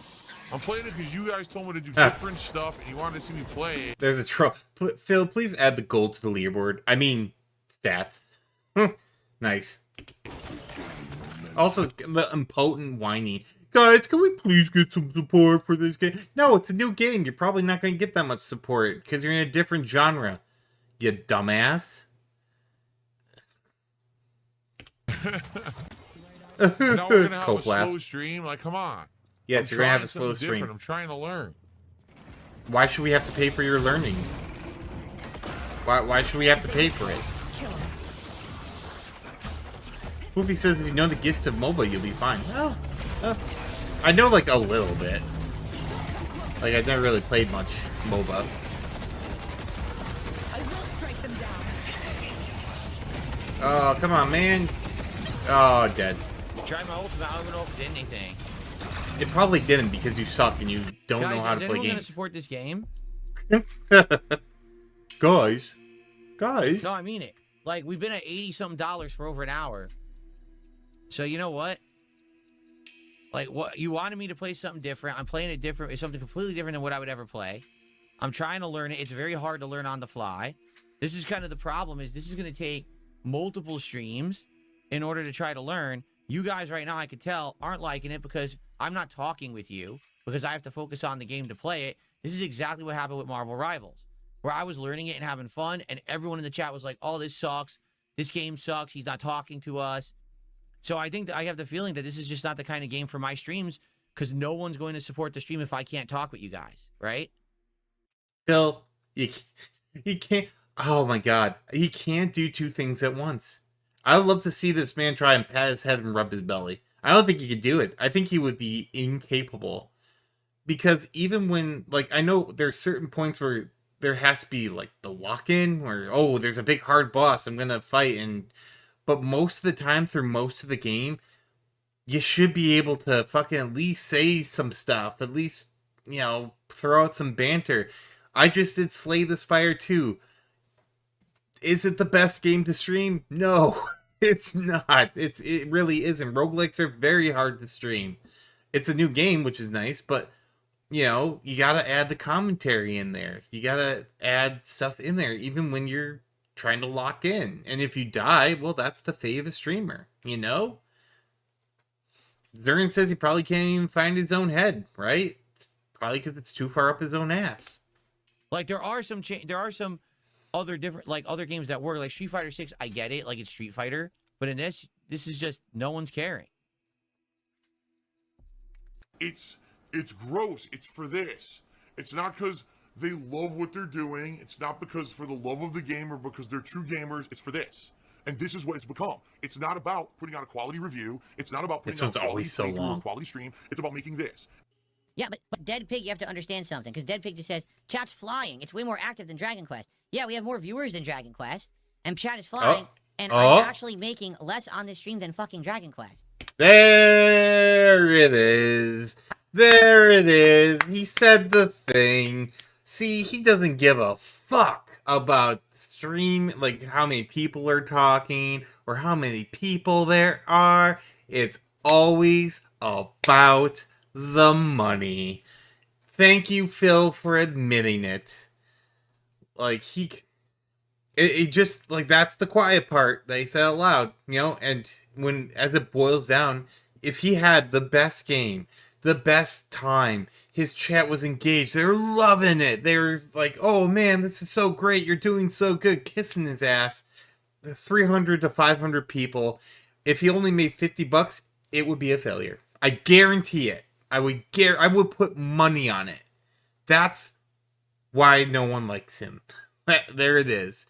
I'm playing it because you guys told me to do Ah. different stuff and you wanted to see me play it. There's a troll. Phil, please add the gold to the leaderboard. I mean, stats. Nice. Also, the impotent whiny. Guys, can we please get some support for this game? No, it's a new game. You're probably not going to get that much support because you're in a different genre. You dumbass. Now we're going to have a Cope laugh. slow stream. Like, come on. Yes, I'm you're going to have trying a slow something stream. different. I'm trying to learn. Why should we have to pay for your learning? Why should we have to pay for it? Poofy says if you know the gist of MOBA, you'll be fine. Well, I know like a little bit. Like I've never really played much MOBA. I will strike them down. Oh, come on, man. Oh, dead. Tried my ultimate. I don't even know if it did anything. It probably didn't because you suck and you don't Guys, know how is to play anyone gonna games. support this game? Guys. No, I mean it. Like, we've been at $80-something for over an hour. So, you know what? Like, what you wanted me to play something different. I'm playing it different. It's something completely different than what I would ever play. I'm trying to learn it. It's very hard to learn on the fly. This is kind of the problem, is this is going to take multiple streams in order to try to learn. You guys right now, I could tell, aren't liking it because I'm not talking with you because I have to focus on the game to play it. This is exactly what happened with Marvel Rivals, where I was learning it and having fun, and everyone in the chat was like, oh, this sucks. This game sucks. He's not talking to us. So I think that I have the feeling that this is just not the kind of game for my streams because no one's going to support the stream if I can't talk with you guys, right? Phil, he can't. Oh my god, he can't do two things at once. I would love to see this man try and pat his head and rub his belly. I don't think he could do it. I think he would be incapable. Because even when, like, I know there's certain points where there has to be, like, the lock-in, where, oh, there's a big hard boss, I'm gonna fight, but most of the time, through most of the game, you should be able to fucking at least say some stuff, at least, you know, throw out some banter. I just did Slay the Spire 2. Is it the best game to stream? No, it's not. It really isn't. Roguelikes are very hard to stream. It's a new game, which is nice, but you know, you gotta add the commentary in there. You gotta add stuff in there, even when you're trying to lock in. And if you die, well, that's the fate of a streamer, you know? Zurin says he probably can't even find his own head, right? It's probably because it's too far up his own ass. Like, there are some other different, like, other games that work. Like Street Fighter 6, I get it. Like, it's Street Fighter. But in this is just no one's caring. It's gross. It's for this. It's not because they love what they're doing. It's not because for the love of the game or because they're true gamers. It's for this. And this is what it's become. It's not about putting out a quality review. It's not about putting This out one's a quality always so playthrough or long. a quality stream. It's about making this. Yeah, but Dead Pig, you have to understand something, because Dead Pig just says, chat's flying. It's way more active than Dragon Quest. Yeah, we have more viewers than Dragon Quest, and chat is flying, and I'm actually making less on this stream than fucking Dragon Quest. There it is. There it is. He said the thing. See, he doesn't give a fuck about stream, like how many people are talking or how many people there are. It's always about the money. Thank you, Phil, for admitting it. Like, it just, like, that's the quiet part that he said out loud, you know? And when, as it boils down, if he had the best game, the best time, his chat was engaged, they were loving it, they were like, oh man, this is so great, you're doing so good, kissing his ass, 300 to 500 people, if he only made $50, it would be a failure. I guarantee it. I would put money on it. That's why no one likes him. There it is.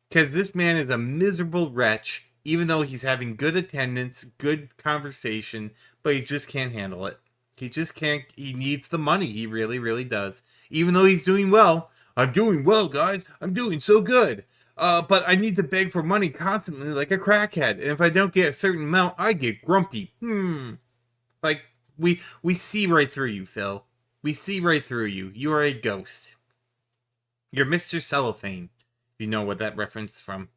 Because this man is a miserable wretch, even though he's having good attendance, good conversation, but he just can't handle it. He just can't. He needs the money. He really, really does. Even though he's doing well. I'm doing well, guys. I'm doing so good. But I need to beg for money constantly like a crackhead. And if I don't get a certain amount, I get grumpy. Like, we see right through you, Phil. We see right through you. You are a ghost. You're Mr. Cellophane. If you know what that reference from.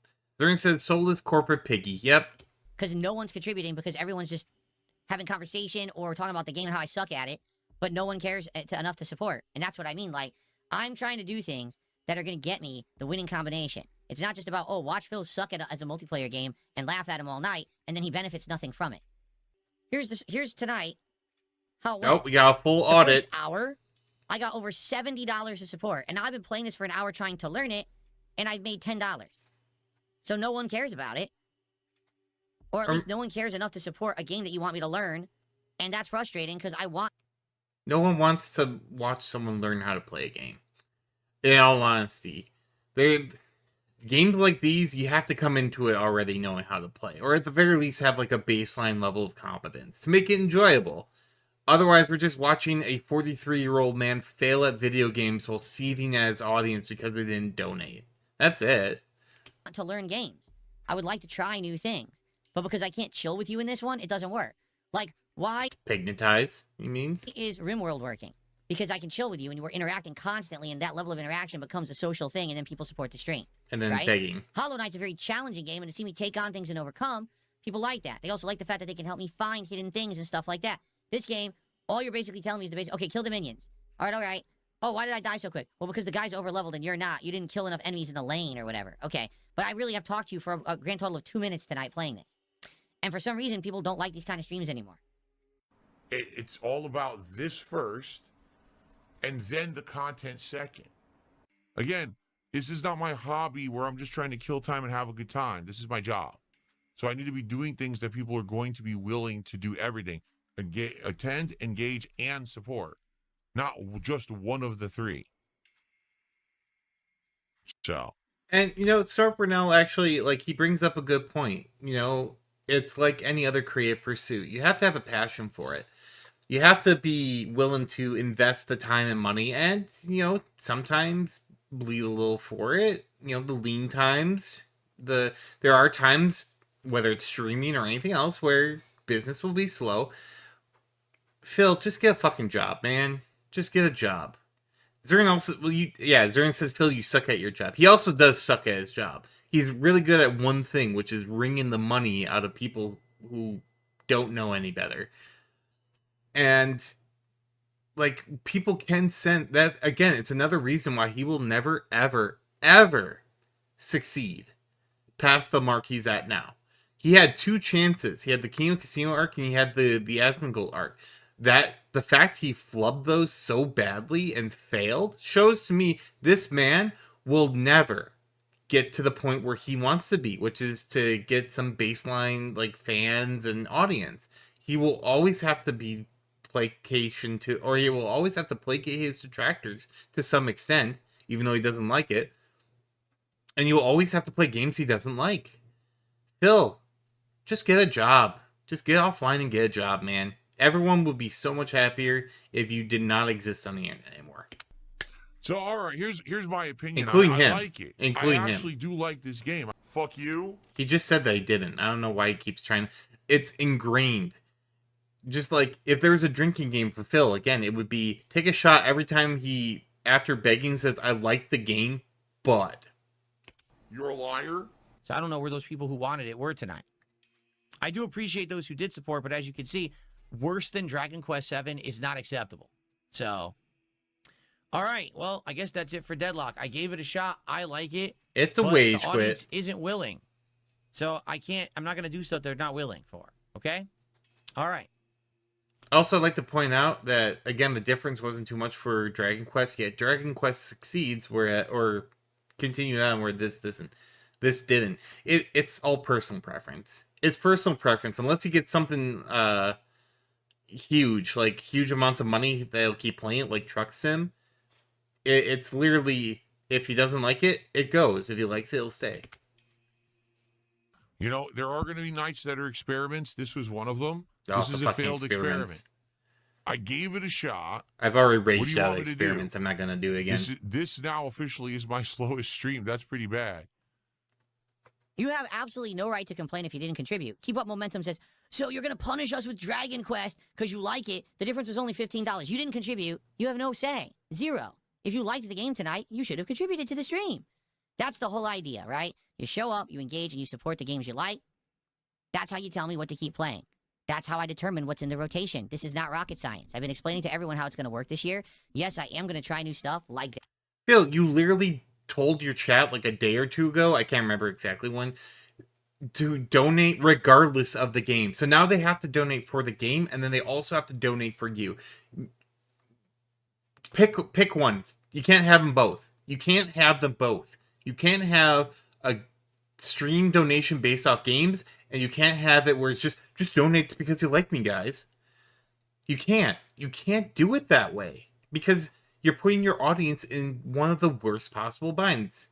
Zern said soulless corporate piggy. Yep. Because no one's contributing because everyone's just having conversation or talking about the game and how I suck at it, but no one cares enough to support. And that's what I mean. Like, I'm trying to do things that are going to get me the winning combination. It's not just about, oh, watch Phil suck as a multiplayer game and laugh at him all night, and then he benefits nothing from it. Here's tonight how it went. Nope, we got a full The audit. first hour, I got over $70 of support. And now I've been playing this for an hour trying to learn it, and I've made $10. So no one cares about it. Or at least no one cares enough to support a game that you want me to learn. And that's frustrating because I want... No one wants to watch someone learn how to play a game. In all honesty. Games like these, you have to come into it already knowing how to play. Or at the very least have like a baseline level of competence to make it enjoyable. Otherwise, we're just watching a 43-year-old man fail at video games while seething at his audience because they didn't donate. That's it. to learn games. I would like to try new things. But because I can't chill with you in this one, it doesn't work. Like, why Pignatize, he means? is RimWorld working? Because I can chill with you and we're interacting constantly, and that level of interaction becomes a social thing, and then people support the stream. And then right? begging. Hollow Knight's a very challenging game, and to see me take on things and overcome, people like that. They also like the fact that they can help me find hidden things and stuff like that. This game, all you're basically telling me is the basic, okay, kill the minions. All right. Oh, why did I die so quick? Well, because the guy's overleveled and you're not. You didn't kill enough enemies in the lane or whatever. Okay, but I really have talked to you for a grand total of 2 minutes tonight playing this. And for some reason, people don't like these kind of streams anymore. It's all about this first, and then the content second. Again, this is not my hobby where I'm just trying to kill time and have a good time. This is my job. So I need to be doing things that people are going to be willing to do everything. Attend, engage, and support. Not just one of the three. So. And, Star Brunel actually, he brings up a good point. It's like any other creative pursuit. You have to have a passion for it. You have to be willing to invest the time and money and, sometimes bleed a little for it. The lean times. There are times, whether it's streaming or anything else, where business will be slow. Phil, just get a fucking job, man. Just get a job. Zern also, Zern says, Phil, you suck at your job. He also does suck at his job. He's really good at one thing, which is wringing the money out of people who don't know any better. And, people can sense that, again, it's another reason why he will never, ever, ever succeed past the mark he's at now. He had 2 chances. He had the King of Casino arc and he had the Asmongold arc. That the fact he flubbed those so badly and failed shows to me this man will never get to the point where he wants to be, which is to get some baseline fans and audience. He will always have to be placation to, or he will always have to placate his detractors to some extent, even though he doesn't like it. And you'll always have to play games he doesn't like. Phil, just get a job. Just get offline and get a job, man. Everyone would be so much happier if you did not exist on the internet anymore. So, all right, here's my opinion. Including I him. like it. Including I him. actually do like this game. Fuck you. He just said that he didn't. I don't know why he keeps trying. It's ingrained. Just if there was a drinking game for Phil, again, it would be take a shot every time he, after begging, says, I like the game, but. You're a liar. So I don't know where those people who wanted it were tonight. I do appreciate those who did support, but as you can see, worse than Dragon Quest VII is not acceptable. So, all right. Well, I guess that's it for Deadlock. I gave it a shot. I like it. It's a but wage the audience quit. isn't willing. So I'm not going to do stuff they're not willing for. Okay? All right. Also, I'd like to point out that, again, the difference wasn't too much for Dragon Quest, yet Dragon Quest succeeds or continue on where this doesn't. This didn't. It's all personal preference. It's personal preference. Unless you get something huge, huge amounts of money that'll keep playing it, like Truck Sim, it's literally If he doesn't like it, it goes. If he likes it, it'll stay. You know, there are going to be nights that are experiments. This was one of them. Oh, This the is a fucking failed experiments. experiment. I gave it a shot. I've already do raged you out want me to experiments. do? I'm not gonna do it again. This now officially is my slowest stream. That's pretty bad. You have absolutely no right to complain if you didn't contribute. Keep Up Momentum says, so you're going to punish us with Dragon Quest because you like it. The difference was only $15. You didn't contribute. You have no say. Zero. If you liked the game tonight, you should have contributed to the stream. That's the whole idea, right? You show up, you engage, and you support the games you like. That's how you tell me what to keep playing. That's how I determine what's in the rotation. This is not rocket science. I've been explaining to everyone how it's going to work this year. Yes, I am going to try new stuff like that. Phil, you literally told your chat like a day or two ago, I can't remember exactly when, to donate regardless of the game. So now they have to donate for the game, and then they also have to donate for you. Pick one. You can't have them both. You can't have them both. You can't have a stream donation based off games, and you can't have it where it's just donate because you like me, guys. You can't. You can't do it that way because you're putting your audience in one of the worst possible binds.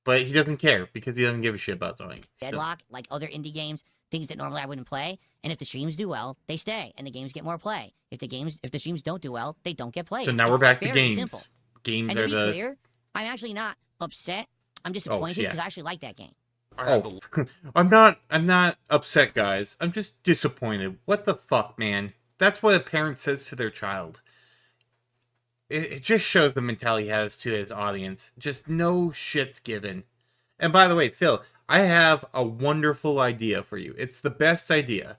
But he doesn't care because he doesn't give a shit about something. Deadlock, like other indie games, things that normally I wouldn't play. And if the streams do well, they stay, and the games get more play. If the streams don't do well, they don't get played. So now we're back to games. Simple. Games And are to be the. clear, I'm actually not upset. I'm disappointed yeah. because I actually like that game. Oh, I'm not upset, guys. I'm just disappointed. What the fuck, man? That's what a parent says to their child. It just shows the mentality he has to his audience. Just no shit's given. And by the way, Phil, I have a wonderful idea for you. It's the best idea.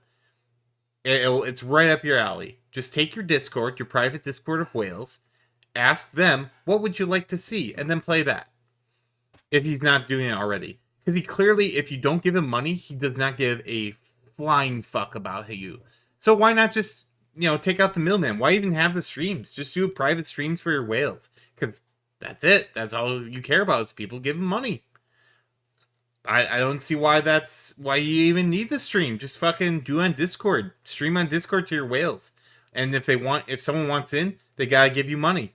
It's right up your alley. Just take your Discord, your private Discord of whales, ask them, what would you like to see? And then play that. If he's not doing it already. Because he clearly, if you don't give him money, he does not give a flying fuck about you. So why not just, take out the middleman? Why even have the streams? Just do private streams for your whales. Because that's it. That's all you care about is people give him money. I don't see why you even need the stream. Just fucking do on Discord. Stream on Discord to your whales. And if someone wants in, they gotta give you money.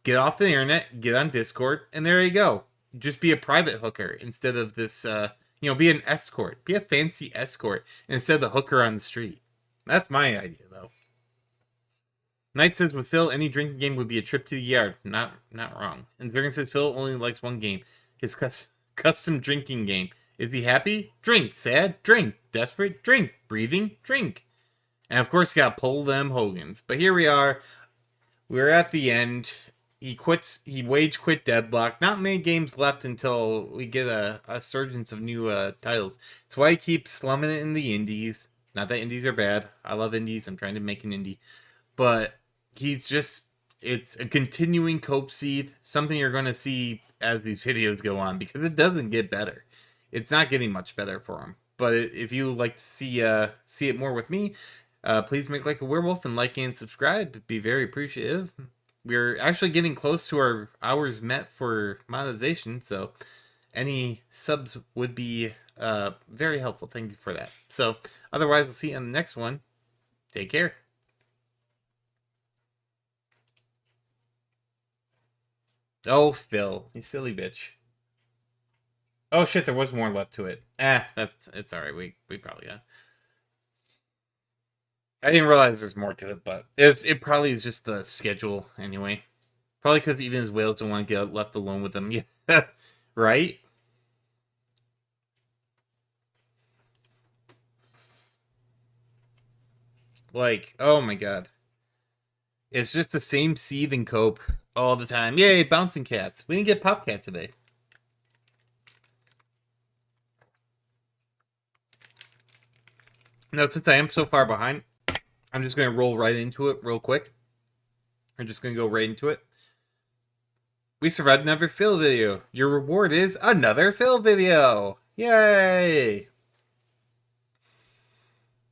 Get off the internet, get on Discord, and there you go. Just be a private hooker instead of this, be an escort. Be a fancy escort instead of the hooker on the street. That's my idea, though. Knight says, with Phil, any drinking game would be a trip to the yard. Not wrong. And Zergan says, Phil only likes one game. His custom drinking game. Is he happy? Drink. Sad? Drink. Desperate? Drink. Breathing? Drink. And of course, you gotta pull them Hogans. But here we are. We're at the end. He wage quit Deadlock. Not many games left until we get a surgence of new titles. That's why he keeps slumming it in the indies. Not that indies are bad. I love indies. I'm trying to make an indie. But it's a continuing cope seed. Something you're going to see as these videos go on. Because it doesn't get better. It's not getting much better for him. But if you like to see it more with me, please make like a werewolf and like and subscribe. It'd be very appreciative. We're actually getting close to our hours met for monetization, so any subs would be very helpful. Thank you for that. So otherwise, we'll see you on the next one. Take care. Oh, Phil, you silly bitch. Oh shit, there was more left to it. It's alright. We probably got. I didn't realize there's more to it, but it probably is just the schedule anyway. Probably because even his whales don't want to get left alone with them. Yeah, right? Like, oh my god. It's just the same seethe and cope all the time. Yay, bouncing cats. We didn't get Pop Cat today. Now, since I am so far behind, I'm just going to roll right into it real quick. I'm just going to go right into it. We survived another Phil video. Your reward is another Phil video. Yay!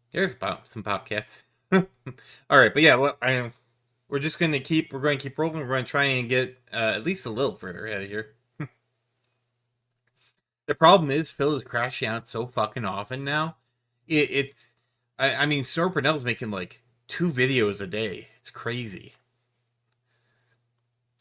Here's some Popcats. Alright, but yeah, we're just going to keep rolling. We're going to try and get at least a little further out of here. The problem is Phil is crashing out so fucking often now. I mean, Sir Purnell's making like 2 videos a day. It's crazy.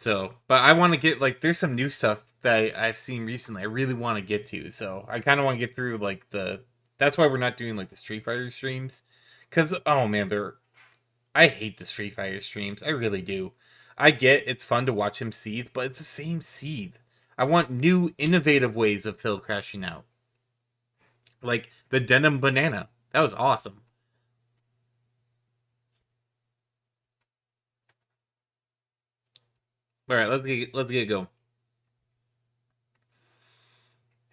So, but I want to get like there's some new stuff that I've seen recently. I really want to get to. So I kind of want to get through like the. That's why we're not doing like the Street Fighter streams, because oh man, they're. I hate the Street Fighter streams. I really do. I get it's fun to watch him seethe, but it's the same seethe. I want new, innovative ways of Phil crashing out. Like the denim banana. That was awesome. All right, let's get it going.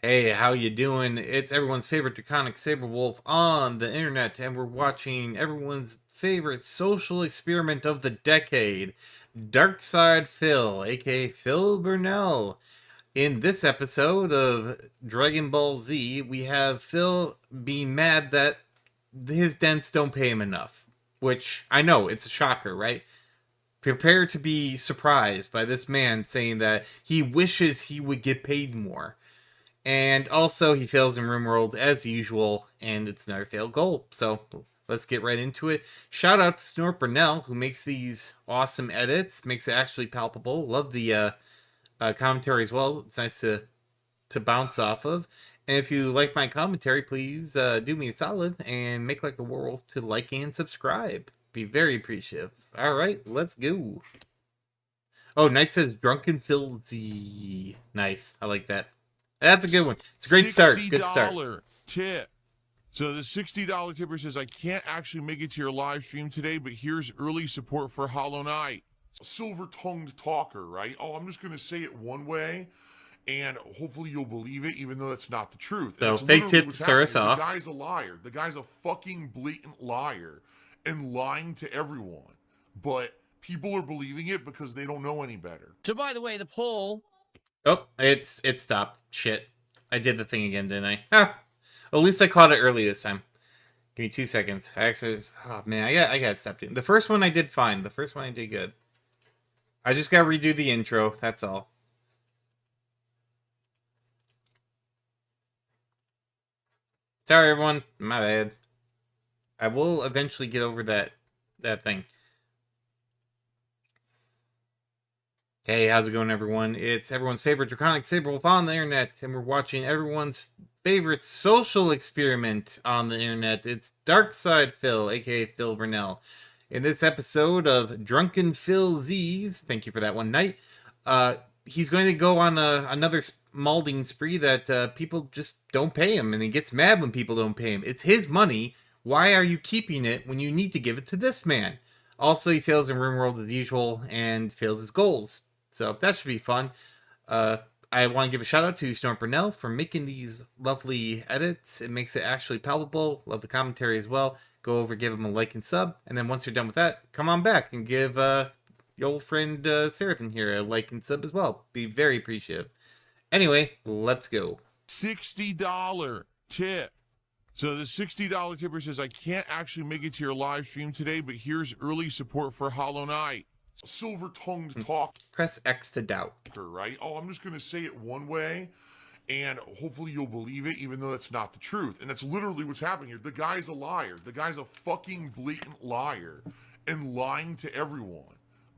Hey, how you doing? It's everyone's favorite draconic saberwolf on the internet, and we're watching everyone's favorite social experiment of the decade, Darkside Phil, aka Phil Burnell. In this episode of Dragon Ball Z, we have Phil being mad that his dents don't pay him enough. Which, I know, it's a shocker, right? Prepare to be surprised by this man saying that he wishes he would get paid more. And also, he fails in RimWorld as usual, and it's another failed goal. So, let's get right into it. Shout out to Snort Burnell, who makes these awesome edits, makes it actually palpable. Love the commentary as well. It's nice to bounce off of. And if you like my commentary, please do me a solid and make like a werewolf to like and subscribe. Be very appreciative. All right, let's go. Oh, Knight says Drunken Phil Z. Nice. I like that. That's a good one. It's a great start. Good start. $60 tip. So the $60 tipper says, I can't actually make it to your live stream today, but here's early support for Hollow Knight. Silver-tongued talker, right? Oh, I'm just going to say it one way, and hopefully you'll believe it, even though that's not the truth. So fake tip to start us off. The guy's a liar. The guy's a fucking blatant liar and lying to everyone. But people are believing it because they don't know any better. So, by the way, the poll. Oh, it stopped. Shit. I did the thing again, didn't I? Ah, at least I caught it early this time. Give me 2 seconds. I actually... Oh, man, I got stop doing. The first one I did fine. The first one I did good. I just gotta redo the intro. That's all. Sorry, everyone. My bad. I will eventually get over that thing. Hey, how's it going, everyone? It's everyone's favorite draconic saberwolf on the internet, and we're watching everyone's favorite social experiment on the internet. It's Darkside Phil, aka Phil Burnell. In this episode of Drunken Phil Z's, thank you for that one, Knight, he's going to go on another malding spree that people just don't pay him, and he gets mad when people don't pay him. It's his money. Why are you keeping it when you need to give it to this man? Also, he fails in RimWorld as usual and fails his goals. So that should be fun. I want to give a shout out to Snort Burnell for making these lovely edits. It makes it actually palpable. Love the commentary as well. Go over, give him a like and sub. And then once you're done with that, come on back and give your old friend Sarathan here a like and sub as well. Be very appreciative. Anyway, let's go. $60 tip. So the $60 tipper says, I can't actually make it to your live stream today, but here's early support for Hollow Knight. Silver-tongued talker, Press X to doubt. right? Oh, I'm just going to say it one way, and hopefully you'll believe it, even though that's not the truth. And that's literally what's happening here. The guy's a liar. The guy's a fucking blatant liar and lying to everyone.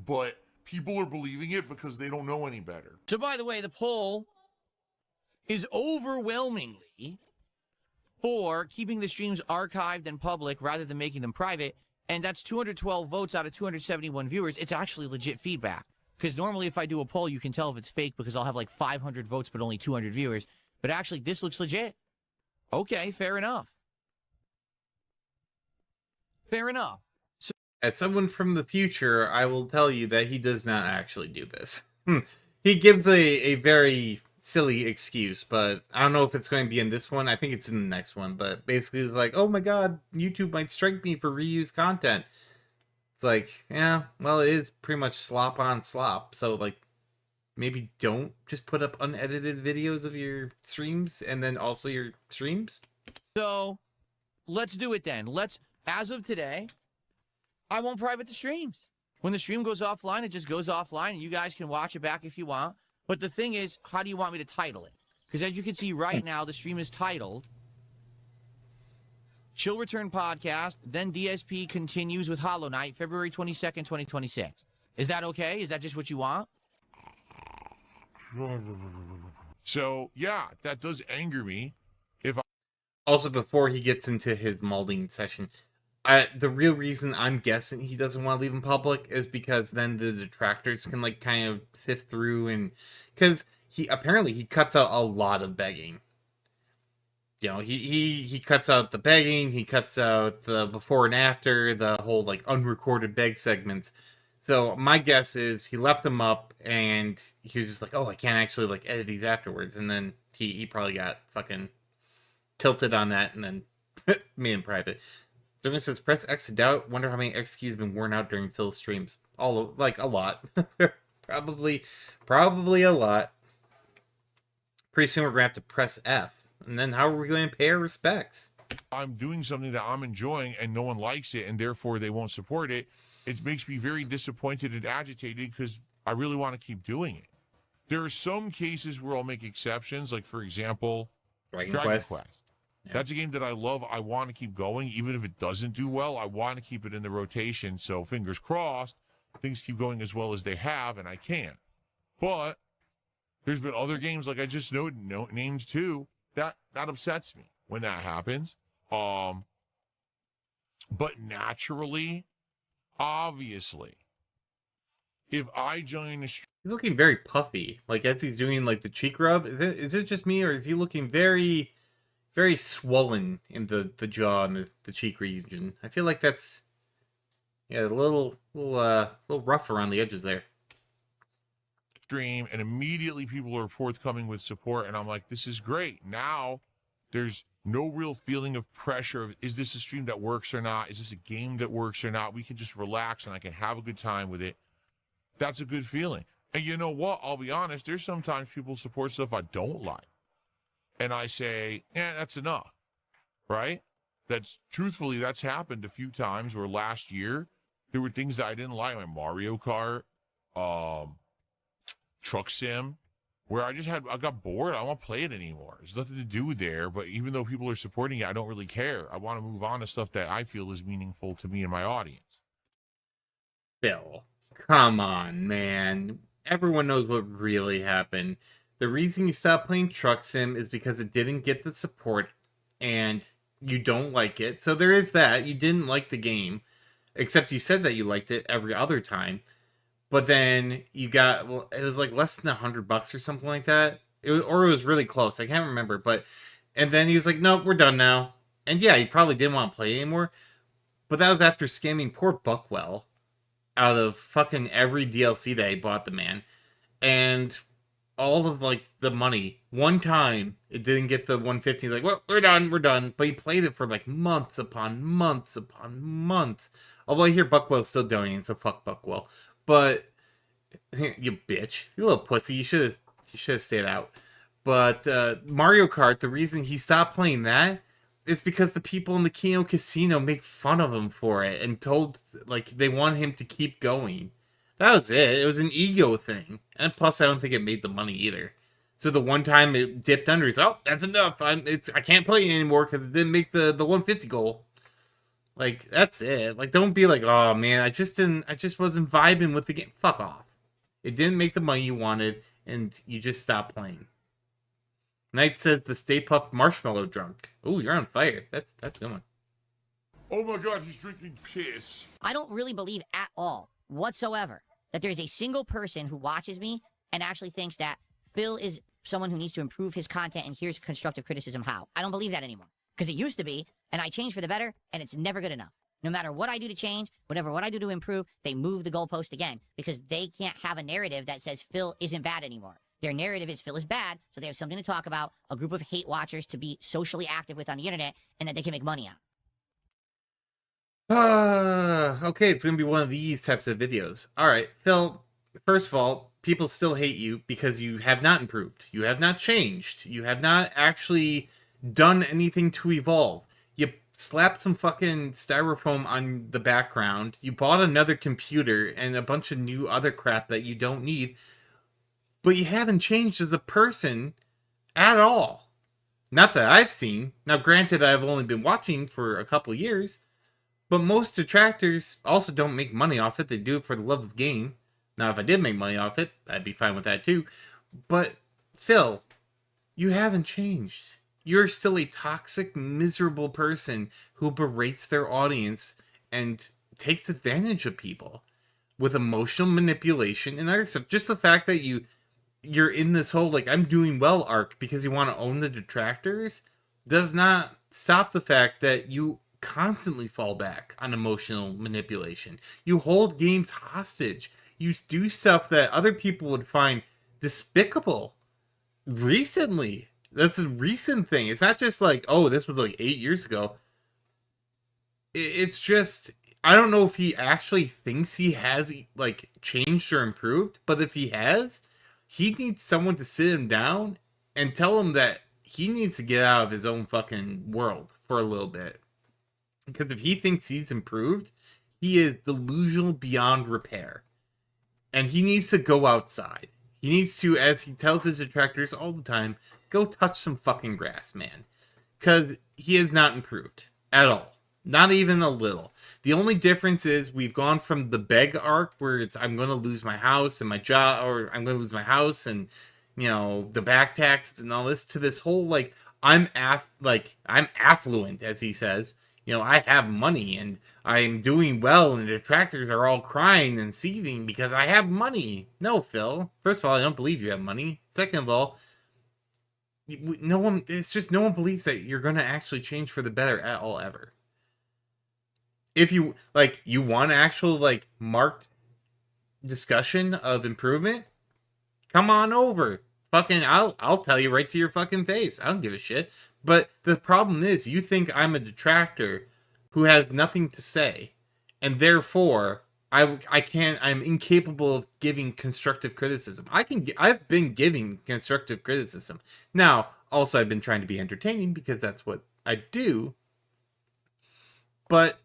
But people are believing it because they don't know any better. So, by the way, the poll is overwhelmingly for keeping the streams archived and public rather than making them private. And that's 212 votes out of 271 viewers. It's actually legit feedback. Because normally if I do a poll, you can tell if it's fake because I'll have like 500 votes but only 200 viewers. But actually, this looks legit. Okay, fair enough. Fair enough. So As someone from the future, I will tell you that he does not actually do this. He gives a very silly excuse, but I don't know if it's going to be in this one. I think it's in the next one, but basically it's like, oh my god, YouTube might strike me for reused content. It's like, yeah, well, it is pretty much slop on slop. So like, maybe don't just put up unedited videos of your streams and then also your streams. So let's do it then. As of today, I won't private the streams. When the stream goes offline, it just goes offline and you guys can watch it back if you want. But the thing is, how do you want me to title it? Because as you can see right now, the stream is titled Chill Return Podcast, then DSP continues with Hollow Knight, February 22nd, 2026. Is that okay? Is that just what you want? So yeah, that does anger me. Also, before he gets into his malding session, the real reason I'm guessing he doesn't want to leave in public is because then the detractors can like kind of sift through, and because he cuts out a lot of begging. You know, he cuts out the begging, he cuts out the before and after, the whole like unrecorded beg segments. So my guess is he left them up, and he was just like, "Oh, I can't actually like edit these afterwards," and then he probably got fucking tilted on that, and then me in private. Someone says, "Press X to doubt. Wonder how many X keys have been worn out during Phil's streams." All like a lot, probably a lot. Pretty soon we're gonna have to press F. And then how are we going to pay our respects? I'm doing something that I'm enjoying and no one likes it and therefore they won't support it. It makes me very disappointed and agitated because I really want to keep doing it. There are some cases where I'll make exceptions, like for example, Dragon Quest. Yeah. That's a game that I love. I want to keep going. Even if it doesn't do well, I want to keep it in the rotation. So fingers crossed, things keep going as well as they have, and I can. But there's been other games, like I just named two, that upsets me when that happens. But naturally, obviously, if I join a He's looking very puffy, like as he's doing like the cheek rub. Is it just me, or is he looking very, very swollen in the jaw and the cheek region? I feel like that's a little rough around the edges there. stream, and immediately people are forthcoming with support, and I'm like, this is great. Now there's no real feeling of pressure of, is this a stream that works or not? Is this a game that works or not? We can just relax and I can have a good time with it. That's a good feeling. And you know what? I'll be honest, there's sometimes people support stuff I don't like. And I say, that's enough, right? Truthfully, that's happened a few times where last year there were things that I didn't like, like Mario Kart, Truck Sim, where I got bored. I don't want to play it anymore. There's nothing to do there, but even though people are supporting it, I don't really care. I want to move on to stuff that I feel is meaningful to me and my audience. Phil, come on, man. Everyone knows what really happened. The reason you stopped playing Truck Sim is because it didn't get the support, and you don't like it. So there is that. You didn't like the game, except you said that you liked it every other time. But then you got, well, it was like less than $100 or something like that. It was really close. I can't remember. And then he was like, nope, we're done now. And yeah, he probably didn't want to play anymore. But that was after scamming poor Buckwell out of fucking every DLC that he bought the man. And all of like the money. One time it didn't get the 150. He's like, well, we're done. But he played it for like months upon months upon months. Although I hear Buckwell's still donating, so fuck Buckwell. But you bitch, you little pussy, you should have stayed out. But Mario Kart, the reason he stopped playing that is because the people in the Kino Casino made fun of him for it and told like they want him to keep going. That was it. It was an ego thing, and plus I don't think it made the money either. So the one time it dipped under, he's that's enough. I can't play it anymore because it didn't make the 150 goal. Like, that's it. Like, don't be like, oh man, I just wasn't vibing with the game. Fuck off. It didn't make the money you wanted, and you just stopped playing. Knight says the Stay Puft Marshmallow drunk. Ooh, you're on fire. That's a good one. Oh my god, he's drinking piss. I don't really believe at all, whatsoever, that there's a single person who watches me and actually thinks that Phil is someone who needs to improve his content and here's constructive criticism how. I don't believe that anymore. Because it used to be, and I changed for the better, and it's never good enough. No matter what I do to change, what I do to improve, they move the goalpost again because they can't have a narrative that says Phil isn't bad anymore. Their narrative is Phil is bad, so they have something to talk about, a group of hate watchers to be socially active with on the internet, and that they can make money on. Okay, it's going to be one of these types of videos. All right, Phil, first of all, people still hate you because you have not improved. You have not changed. You have not actually done anything to evolve. You slapped some fucking styrofoam on the background. You bought another computer and a bunch of new other crap that you don't need. But you haven't changed as a person at all. Not that I've seen. Now, granted, I've only been watching for a couple years. But most detractors also don't make money off it. They do it for the love of game. Now, if I did make money off it, I'd be fine with that too. But, Phil, you haven't changed. You're still a toxic, miserable person who berates their audience and takes advantage of people with emotional manipulation and other stuff. Just the fact that you're in this whole, like, I'm doing well arc because you want to own the detractors does not stop the fact that you constantly fall back on emotional manipulation. You hold games hostage. You do stuff that other people would find despicable recently. That's a recent thing. It's not just like, oh, this was like 8 years ago. It's just, I don't know if he actually thinks he has, like, changed or improved, but if he has, he needs someone to sit him down and tell him that he needs to get out of his own fucking world for a little bit. Because if he thinks he's improved, he is delusional beyond repair. And he needs to go outside. He needs to, as he tells his detractors all the time, go touch some fucking grass, man. Because he has not improved at all. Not even a little. The only difference is we've gone from the beg arc where it's I'm going to lose my house and my job, or I'm going to lose my house and, you know, the back taxes and all this, to this whole, like, I'm affluent, as he says. You know, I have money and I'm doing well and the detractors are all crying and seething because I have money. No, Phil. First of all, I don't believe you have money. Second of all, no one believes that you're going to actually change for the better at all ever. If you, like, you want actual, like, marked discussion of improvement, come on over. Fucking, I'll tell you right to your fucking face. I don't give a shit. But the problem is, you think I'm a detractor who has nothing to say, and therefore I'm incapable of giving constructive criticism. I've been giving constructive criticism. Now, also I've been trying to be entertaining because that's what I do. But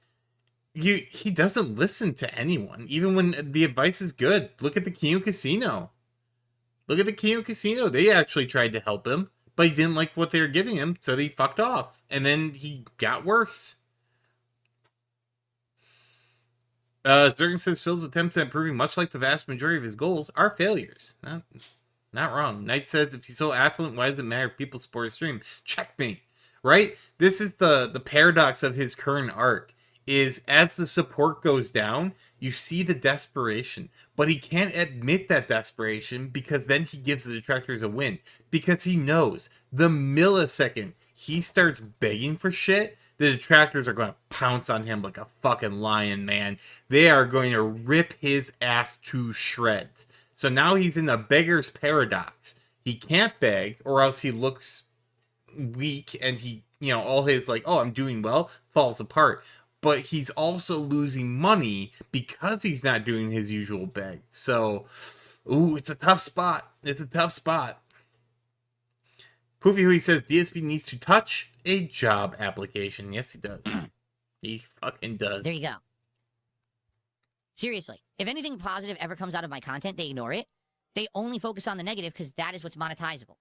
he doesn't listen to anyone, even when the advice is good. Look at the Kino Casino. They actually tried to help him, but he didn't like what they were giving him, so they fucked off. And then he got worse. Zergen says Phil's attempts at improving, much like the vast majority of his goals, are failures. Not wrong. Knight says if he's so affluent, why does it matter if people support his stream? Checkmate. Right? This is the paradox of his current arc. Is as the support goes down, you see the desperation, but he can't admit that desperation because then he gives the detractors a win, because he knows the millisecond he starts begging for shit, the detractors are going to pounce on him like a fucking lion, man. They are going to rip his ass to shreds. So now he's in a beggar's paradox. He can't beg, or else he looks weak and he, you know, all his, like, oh, I'm doing well, falls apart. But he's also losing money because he's not doing his usual beg. So, ooh, it's a tough spot. Poofy Hui says DSP needs to touch a job application. Yes, he does. He fucking does. There you go. Seriously, if anything positive ever comes out of my content, they ignore it. They only focus on the negative because that is what's monetizable.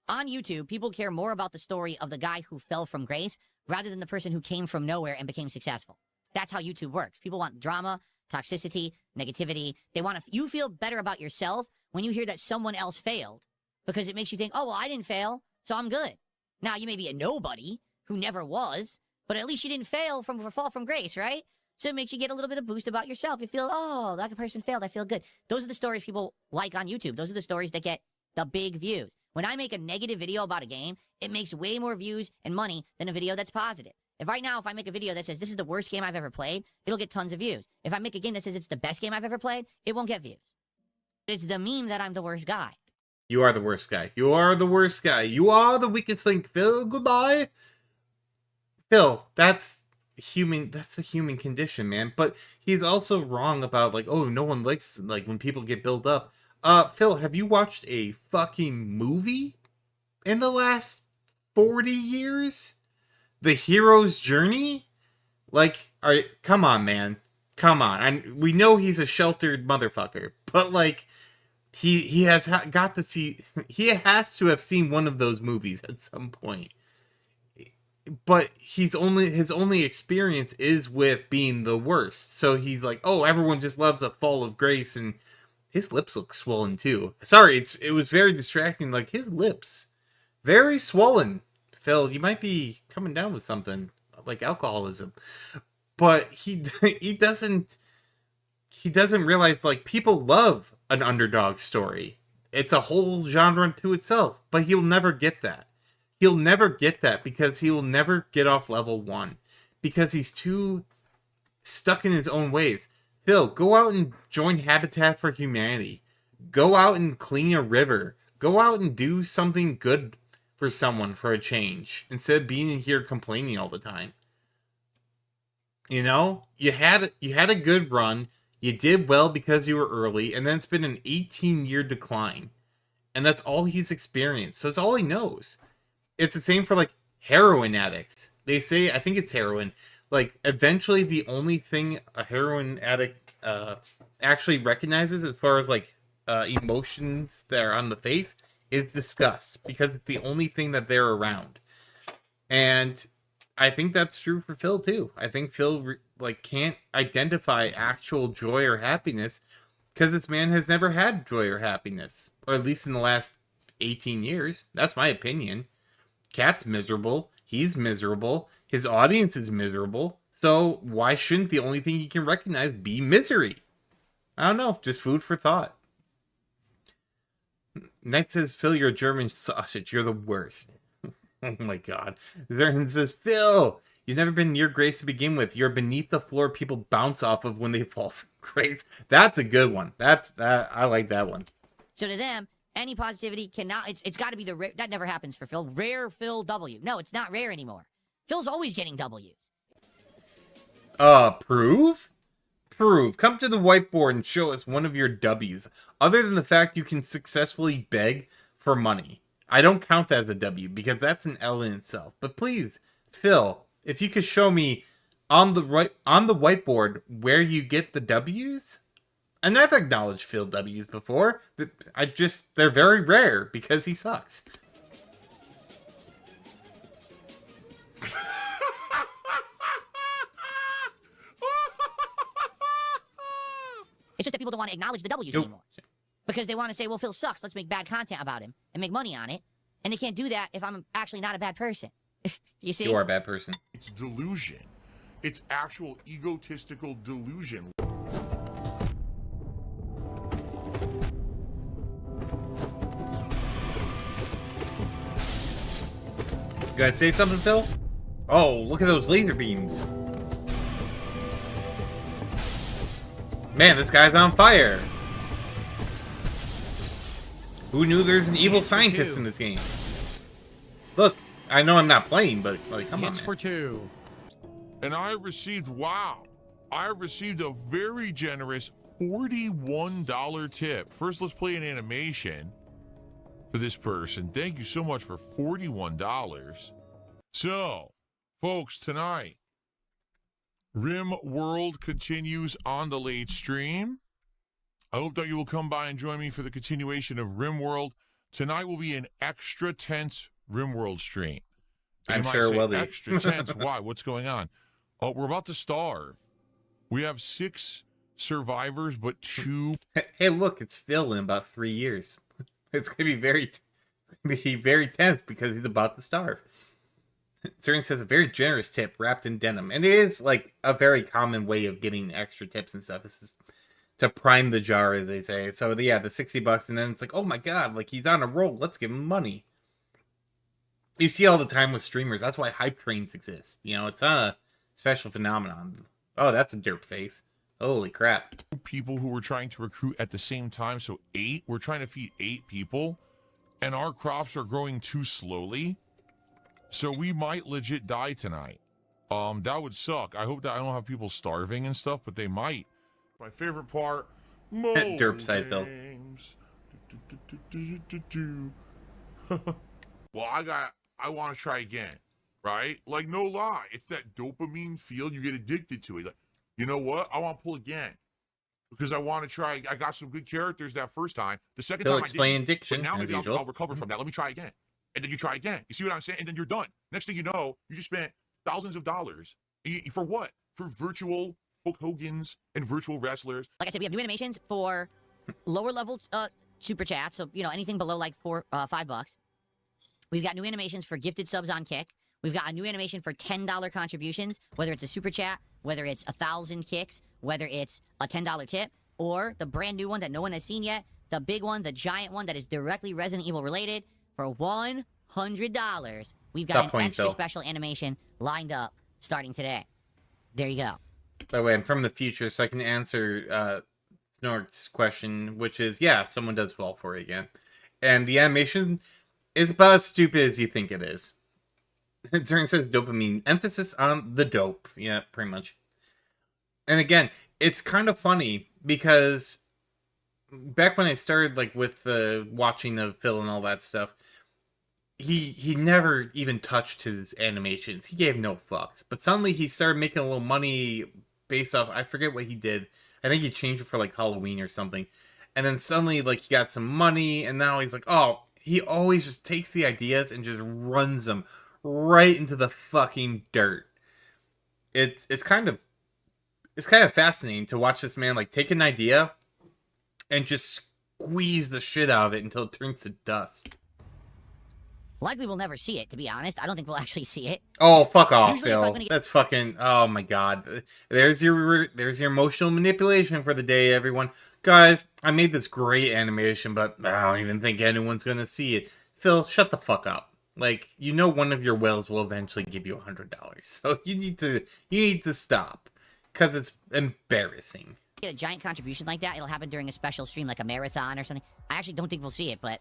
On YouTube, people care more about the story of the guy who fell from grace rather than the person who came from nowhere and became successful. That's how YouTube works. People want drama, toxicity, negativity. They want to. You feel better about yourself when you hear that someone else failed, because it makes you think, oh, well, I didn't fail, so I'm good. Now, you may be a nobody who never was, but at least you didn't fall from grace, right? So it makes you get a little bit of boost about yourself. You feel, oh, that person failed, I feel good. Those are the stories people like on YouTube. Those are the stories that get the big views. When I make a negative video about a game, it makes way more views and money than a video that's positive. If I make a video that says this is the worst game I've ever played, it'll get tons of views. If I make a game that says it's the best game I've ever played, it won't get views. It's the meme that I'm the worst guy. You are the worst guy. You are the worst guy. You are the weakest link, Phil. Goodbye. Phil, that's human. That's the human condition, man. But he's also wrong about, like, oh, no one likes, like, when people get built up. Phil, have you watched a fucking movie in the last 40 years? The hero's journey? Like, come on, man. Come on. We know he's a sheltered motherfucker, but, like, he has got to see, he has to have seen one of those movies at some point. But his only experience is with being the worst. So he's like, oh, everyone just loves a fall of grace and His lips look swollen too. Sorry, it was very distracting. Like his lips, very swollen. Phil, you might be coming down with something like alcoholism, but he doesn't realize like people love an underdog story. It's a whole genre to itself, but he'll never get that. He'll never get that because he will never get off level 1 because he's too stuck in his own ways. Phil, go out and join Habitat for Humanity. Go out and clean a river. Go out and do something good for someone for a change instead of being in here complaining all the time. You know, you had a good run. You did well because you were early, and then it's been an 18-year decline. And that's all he's experienced. So it's all he knows. It's the same for like heroin addicts. They say, I think it's heroin, like eventually the only thing a heroin addict actually recognizes as far as like emotions that are on the face is disgust, because it's the only thing that they're around. And I think that's true for Phil too. I think Phil like can't identify actual joy or happiness because this man has never had joy or happiness, or at least in the last 18 years. That's my opinion. Cat's miserable. He's miserable. His audience is miserable. So why shouldn't the only thing he can recognize be misery? I don't know. Just food for thought. Next says, Phil, you're a German sausage. You're the worst. Oh my god. Zern says, Phil, you've never been near grace to begin with. You're beneath the floor people bounce off of when they fall from grace. That's a good one. I like that one. So to them, any positivity cannot, it's got to be that never happens for Phil. Rare Phil W. No, it's not rare anymore. Phil's always getting W's. Prove? Prove. Come to the whiteboard and show us one of your W's, other than the fact you can successfully beg for money. I don't count that as a W because that's an L in itself. But please, Phil, if you could show me on the whiteboard where you get the W's. And I've acknowledged Phil W's before. They're very rare because he sucks. It's just that people don't want to acknowledge the W's anymore. Because they want to say, well, Phil sucks. Let's make bad content about him and make money on it. And they can't do that if I'm actually not a bad person. You see? You are a bad person. It's delusion. It's actual egotistical delusion. You gotta say something, Phil? Oh, look at those laser beams. Man, this guy's on fire. Who knew there's an evil scientist in this game? Look, I know I'm not playing, but like, come on, man. For 2. And I received a very generous $41 tip. First, let's play an animation for this person. Thank you so much for $41. So, folks, tonight, Rim World continues on the late stream. I hope that you will come by and join me for the continuation of RimWorld. Tonight will be an extra tense RimWorld stream. I'm sure it will be. Extra tense. Why? What's going on? Oh, we're about to starve. We have 6 survivors, but 2. Hey, look, it's Phil in about 3 years. It's gonna be very tense because he's about to starve. Cern says a very generous tip wrapped in denim, and it is like a very common way of getting extra tips and stuff. This is to prime the jar, as they say. So yeah, the $60, and then it's like, oh my god, like he's on a roll. Let's give him money. You see all the time with streamers. That's why hype trains exist. You know, it's not a special phenomenon. Oh, that's a derp face. Holy crap. People who were trying to recruit at the same time. So 8. We're trying to feed 8 people, and our crops are growing too slowly. So we might legit die tonight. That would suck. I hope that I don't have people starving and stuff, but they might. My favorite part, derp side, Phil. Well, I want to try again, right? Like, no lie. It's that dopamine feel. You get addicted to it. Like, you know what? I want to pull again because I want to try. I got some good characters that first time. The second He'll time explain I didn't. addiction, But now as maybe usual. I'll recover from that. Let me try again. And then you try again. You see what I'm saying? And then you're done. Next thing you know, you just spent thousands of dollars. For what? For virtual Hulk Hogan's and virtual wrestlers. Like I said, we have new animations for lower level super chat, so anything below like $5. We've got new animations for gifted subs on Kick. We've got a new animation for $10 contributions, whether it's a super chat, whether it's 1,000 kicks, whether it's a $10 tip, or the brand new one that no one has seen yet, the big one, the giant one that is directly Resident Evil related for $100. We've got an extra special animation lined up starting today. There you go. By the way, I'm from the future, so I can answer Snort's question, which is, yeah, someone does fall for it again. And the animation is about as stupid as you think it is. It says dopamine. Emphasis on the dope. Yeah, pretty much. And again, it's kind of funny because back when I started like with watching the Phil and all that stuff, he never even touched his animations. He gave no fucks. But suddenly he started making a little money based off, I forget what he did. I think he changed it for like Halloween or something. And then suddenly like he got some money, and now he's like, oh, he always just takes the ideas and just runs them right into the fucking dirt. It's kind of fascinating to watch this man like take an idea and just squeeze the shit out of it until it turns to dust. Likely we'll never see it, to be honest. I don't think we'll actually see it. Oh, fuck off, Usually Phil. That's fucking... Oh, my God. There's your emotional manipulation for the day, everyone. Guys, I made this great animation, but I don't even think anyone's gonna see it. Phil, shut the fuck up. Like, one of your whales will eventually give you $100. So you need to stop. Because it's embarrassing. Get a giant contribution like that, it'll happen during a special stream, like a marathon or something. I actually don't think we'll see it, but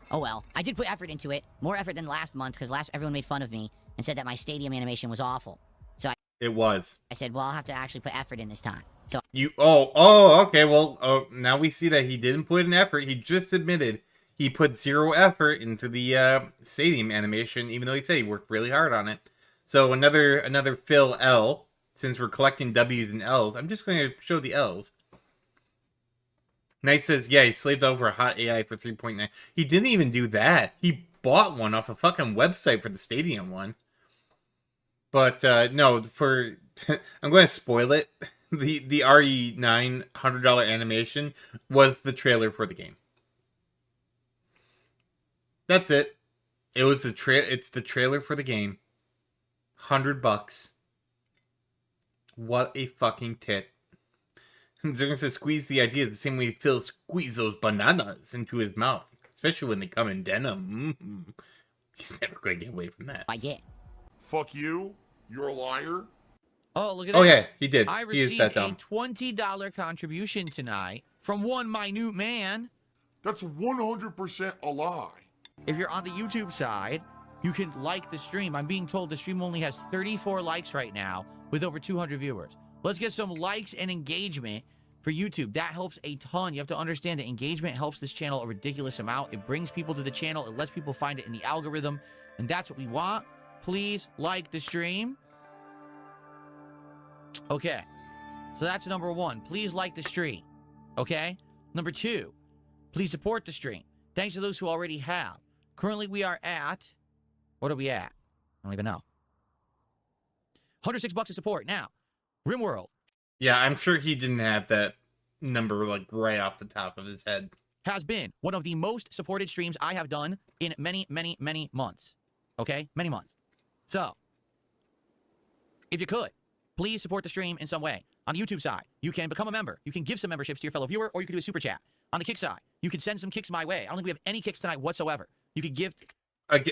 oh well. I did put effort into it. More effort than last month, because everyone made fun of me and said that my stadium animation was awful. So it was. I said, well, I'll have to actually put effort in this time. So okay, well, now we see that he didn't put in effort. He just admitted he put zero effort into the stadium animation, even though he said he worked really hard on it. So another Phil L. Since we're collecting W's and L's, I'm just going to show the L's. Knight says, yeah, he slaved over a hot AI for 3.9. He didn't even do that. He bought one off a fucking website for the stadium one. But no, I'm going to spoil it. The RE9 $100 animation was the trailer for the game. That's it. It was it's the trailer for the game. $100. What a fucking tit. Zergan says squeeze the ideas the same way Phil squeezed those bananas into his mouth. Especially when they come in denim. Mm-hmm. He's never going to get away from that. I get. Fuck you. You're a liar. Oh, look at this. Oh, yeah, he did. I He is received that a dumb. $20 contribution tonight from one minute man. That's 100% a lie. If you're on the YouTube side, you can like the stream. I'm being told the stream only has 34 likes right now with over 200 viewers. Let's get some likes and engagement for YouTube. That helps a ton. You have to understand that engagement helps this channel a ridiculous amount. It brings people to the channel. It lets people find it in the algorithm. And that's what we want. Please like the stream. Okay. So that's number one. Please like the stream. Okay? Number two, please support the stream. Thanks to those who already have. Currently, we are at... What are we at? I don't even know. $106 to support. Now, RimWorld. Yeah, I'm sure he didn't have that number like right off the top of his head. Has been one of the most supported streams I have done in many, many, many months. Okay? Many months. So, if you could, please support the stream in some way. On the YouTube side, you can become a member. You can give some memberships to your fellow viewer, or you can do a super chat. On the Kick side, you can send some kicks my way. I don't think we have any kicks tonight whatsoever. You could give... I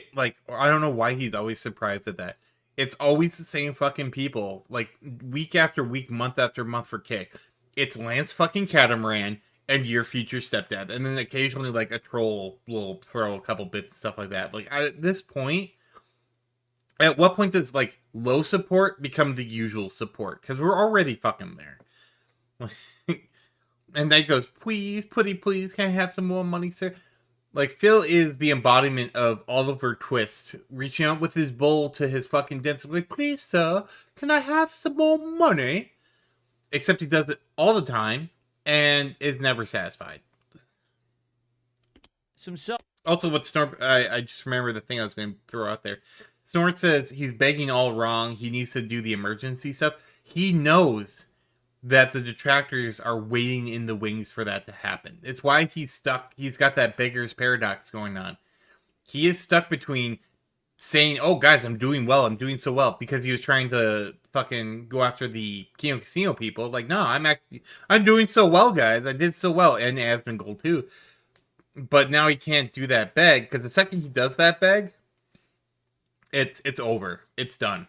don't know why he's always surprised at that. It's always the same fucking people, like week after week, month after month for Kick. It's Lance fucking Catamaran and your future stepdad, and then occasionally like a troll will throw a couple bits and stuff like that. Like at this point, at what point does like low support become the usual support? Because we're already fucking there. And then goes, please, please, can I have some more money, sir? Like, Phil is the embodiment of Oliver Twist, reaching out with his bowl to his fucking dentist, like, please, sir, can I have some more money? Except he does it all the time, and is never satisfied. Also, what Snort, I just remember the thing I was going to throw out there. Snort says he's begging all wrong, he needs to do the emergency stuff. He knows that the detractors are waiting in the wings for that to happen. It's why he's stuck. He's got that beggar's paradox going on. He is stuck between saying, "Oh, guys, I'm doing well. I'm doing so well," because he was trying to fucking go after the Kino Casino people. Like, no, I'm doing so well, guys. I did so well, and Asmongold too. But now he can't do that beg, because the second he does that beg, it's over. It's done.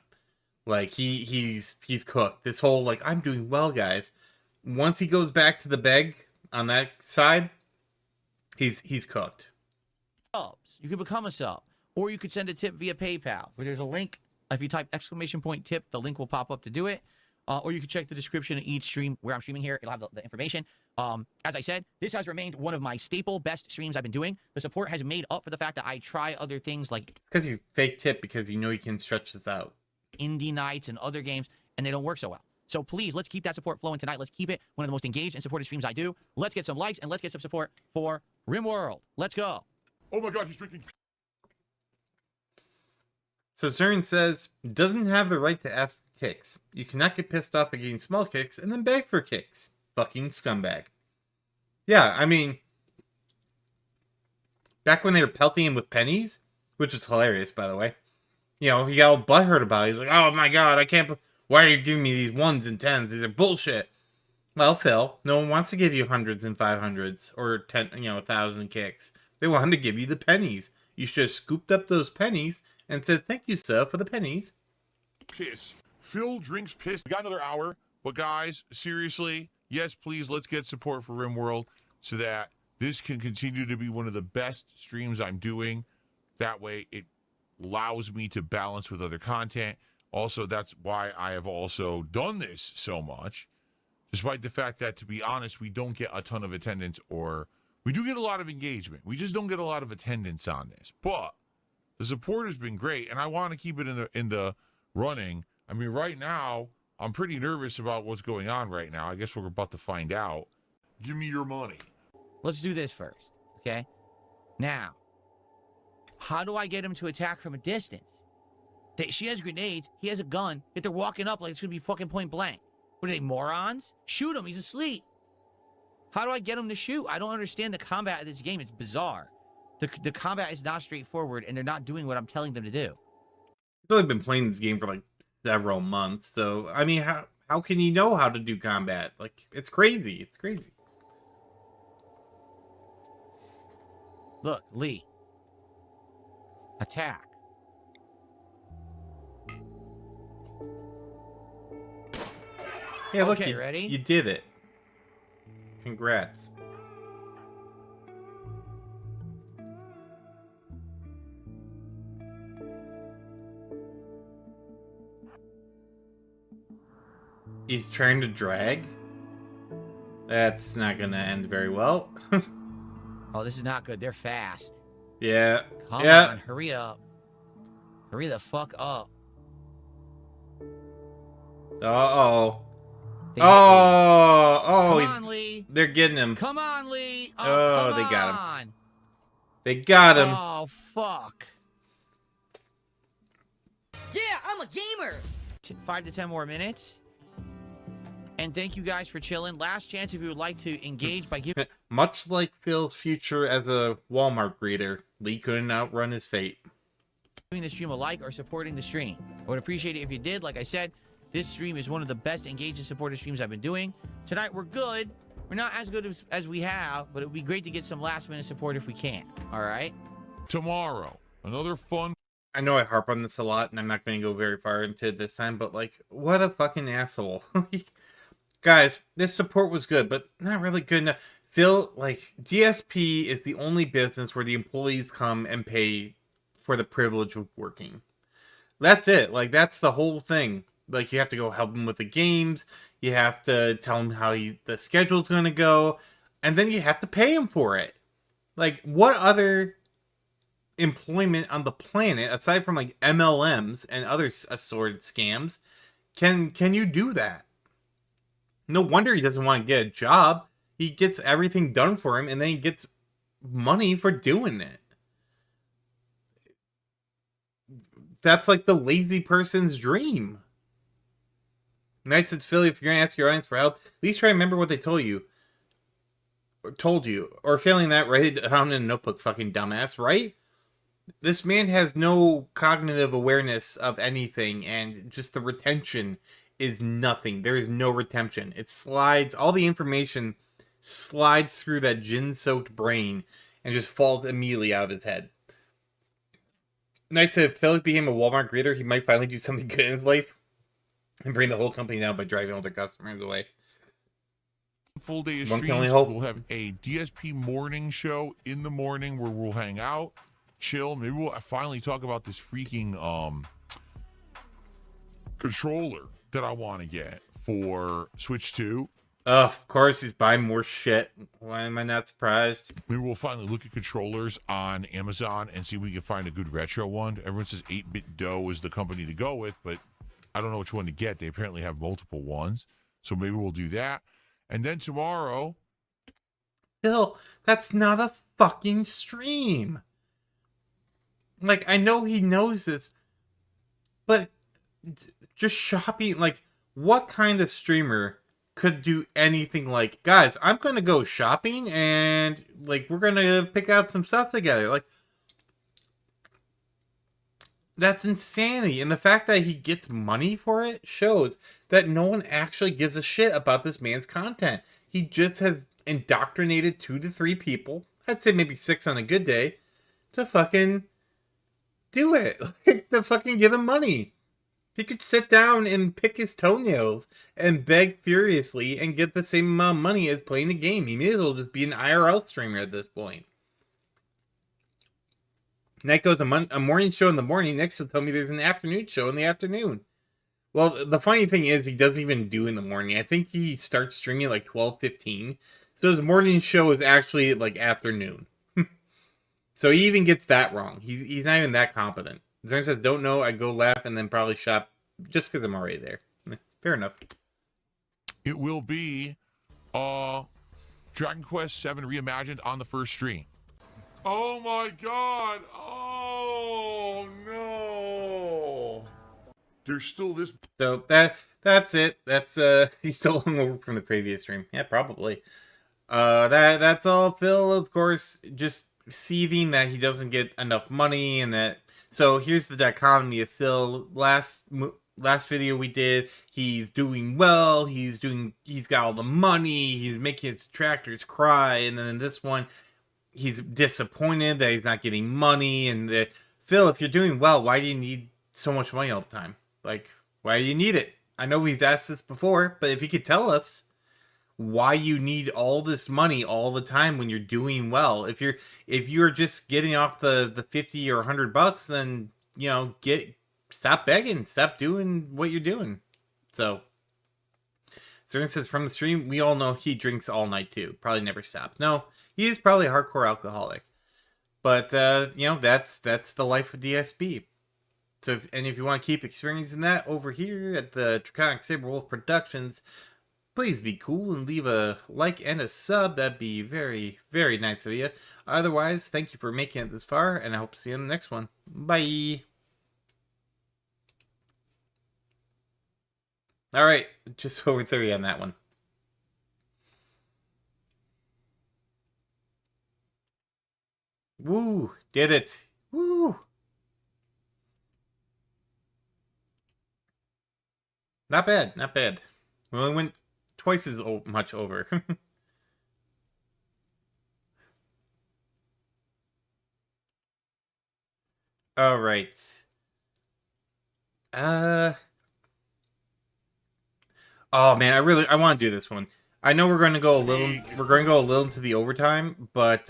Like he's cooked. This whole like I'm doing well, guys. Once he goes back to the beg on that side, he's cooked. Subs. You can become a sub, or you could send a tip via PayPal, where there's a link. If you type !tip, the link will pop up to do it. Or you can check the description of each stream where I'm streaming here. It'll have the information. As I said, this has remained one of my staple best streams I've been doing. The support has made up for the fact that I try other things like Because you fake tip because you know you can stretch this out. indie nights and other games, and they don't work so well. So please, let's keep that support flowing tonight. Let's keep it one of the most engaged and supported streams I do. Let's get some likes and let's get some support for RimWorld. Let's go. Oh my God, he's drinking. So Zern says, doesn't have the right to ask for kicks. You cannot get pissed off at getting small kicks and then beg for kicks. Fucking scumbag. Yeah, I mean, back when they were pelting him with pennies, which was hilarious, by the way. You know, he got all butthurt about it. He's like, oh my God, I can't, why are you giving me these 1s and 10s? These are bullshit. Well, Phil, no one wants to give you 100s and 500s or 1,000 kicks. They want to give you the pennies. You should have scooped up those pennies and said, thank you, sir, for the pennies. Piss. Phil drinks piss. We got another hour. But guys, seriously, yes, please, let's get support for RimWorld so that this can continue to be one of the best streams I'm doing. That way, it allows me to balance with other content. Also, that's why I have also done this so much. Despite the fact that, to be honest, we don't get a ton of attendance, or we do get a lot of engagement. We just don't get a lot of attendance on this. But the support has been great, and I want to keep it in the running. I mean, right now, I'm pretty nervous about what's going on right now. I guess we're about to find out. Give me your money. Let's do this first, okay? Now, how do I get him to attack from a distance? She has grenades. He has a gun. Yet they're walking up like it's going to be fucking point blank. What are they, morons? Shoot him. He's asleep. How do I get him to shoot? I don't understand the combat of this game. It's bizarre. The combat is not straightforward, and they're not doing what I'm telling them to do. I've only been playing this game for like several months, so I mean, how can you know how to do combat? Like, it's crazy. It's crazy. Look, Lee. Attack. Yeah, look, Okay, you, ready? You did it. Congrats. He's trying to drag? That's not gonna end very well. Oh, this is not good. They're fast. Yeah. Come Yeah. on, hurry up. Hurry the fuck up. Uh-oh. They hit me. Oh, Come on, Lee. they're getting him. Come on, Lee. Oh, come they got him. on. They got him. Oh, fuck. Yeah, I'm a gamer. 5 to 10 more minutes. And thank you guys for chilling. Last chance if you would like to engage by giving Much like Phil's future as a Walmart greeter, Lee couldn't outrun his fate. the stream a like or supporting the stream. I would appreciate it if you did. Like I said, this stream is one of the best engaged and supported streams I've been doing. Tonight, we're good. We're not as good as we have, but it would be great to get some last-minute support if we can. All right? Tomorrow, another fun. I know I harp on this a lot, and I'm not going to go very far into it this time, but, like, what a fucking asshole. Guys, this support was good, but not really good enough. Phil, like, DSP is the only business where the employees come and pay for the privilege of working. That's it. Like, that's the whole thing. Like, you have to go help him with the games. You have to tell him how the schedule's going to go. And then you have to pay him for it. Like, what other employment on the planet, aside from, like, MLMs and other assorted scams, can you do that? No wonder he doesn't want to get a job. He gets everything done for him, and then he gets money for doing it. That's like the lazy person's dream. Knight says, Philly, if you're going to ask your audience for help, at least try to remember what they told you. Or failing that, write it down in a notebook, fucking dumbass, right? This man has no cognitive awareness of anything, and just the retention is nothing. There is no retention. It slides, all the information slides through that gin-soaked brain and just falls immediately out of his head. Knight said if Philip became a Walmart greeter, he might finally do something good in his life and bring the whole company down by driving all their customers away. Full day of One can only streams. hope. We'll have a DSP morning show in the morning where we'll hang out, chill. Maybe we'll finally talk about this freaking controller that I want to get for Switch 2. Of course, he's buying more shit. Why am I not surprised? Maybe we'll finally look at controllers on Amazon and see if we can find a good retro one. Everyone says 8-Bit Dough is the company to go with, but I don't know which one to get. They apparently have multiple ones. So maybe we'll do that. And then tomorrow... Phil, that's not a fucking stream. Like, I know he knows this, but just shopping, like, what kind of streamer could do anything like, guys, I'm gonna go shopping and, like, we're gonna pick out some stuff together? Like, that's insanity. And the fact that he gets money for it shows that no one actually gives a shit about this man's content. He just has indoctrinated 2 to 3 people, I'd say maybe 6 on a good day, to fucking do it. Like, to fucking give him money. He could sit down and pick his toenails and beg furiously and get the same amount of money as playing a game. He may as well just be an IRL streamer at this point. Night goes a morning show in the morning. Next, he'll tell me there's an afternoon show in the afternoon. Well, the funny thing is, he doesn't even do in the morning. I think he starts streaming at like 12:15. So his morning show is actually like afternoon. So he even gets that wrong. He's not even that competent. Zern says, don't know, I go laugh and then probably shop just because I'm already there. Fair enough. It will be Dragon Quest VII Reimagined on the first stream. Oh my god! Oh no! There's still this. So that's it. That's he's still hungover from the previous stream. Yeah, probably. That's all. Phil, of course, just seething that he doesn't get enough money, and that. So here's the dichotomy of Phil. Last video we did, he's doing well. He's got all the money. He's making his detractors cry, and then this one, he's disappointed that he's not getting money. And Phil, if you're doing well, why do you need so much money all the time? Like, why do you need it? I know we've asked this before, but if you could tell us why you need all this money all the time when you're doing well. If you're just getting off the 50 or $100, then, you know, stop begging, stop doing what you're doing. So Stern says, from the stream, we all know he drinks all night too. Probably never stops. No, he is probably a hardcore alcoholic. But you know, that's the life of DSP. So if you want to keep experiencing that over here at the Draconic Saberwolf Productions, please be cool and leave a like and a sub. That'd be very, very nice of you. Otherwise, thank you for making it this far, and I hope to see you in the next one. Bye. Alright, just over 30 on that one. Woo! Did it! Woo! Not bad, not bad. We only went twice as much over. All right. Oh man, I want to do this one. I know we're going to go a little into the overtime, but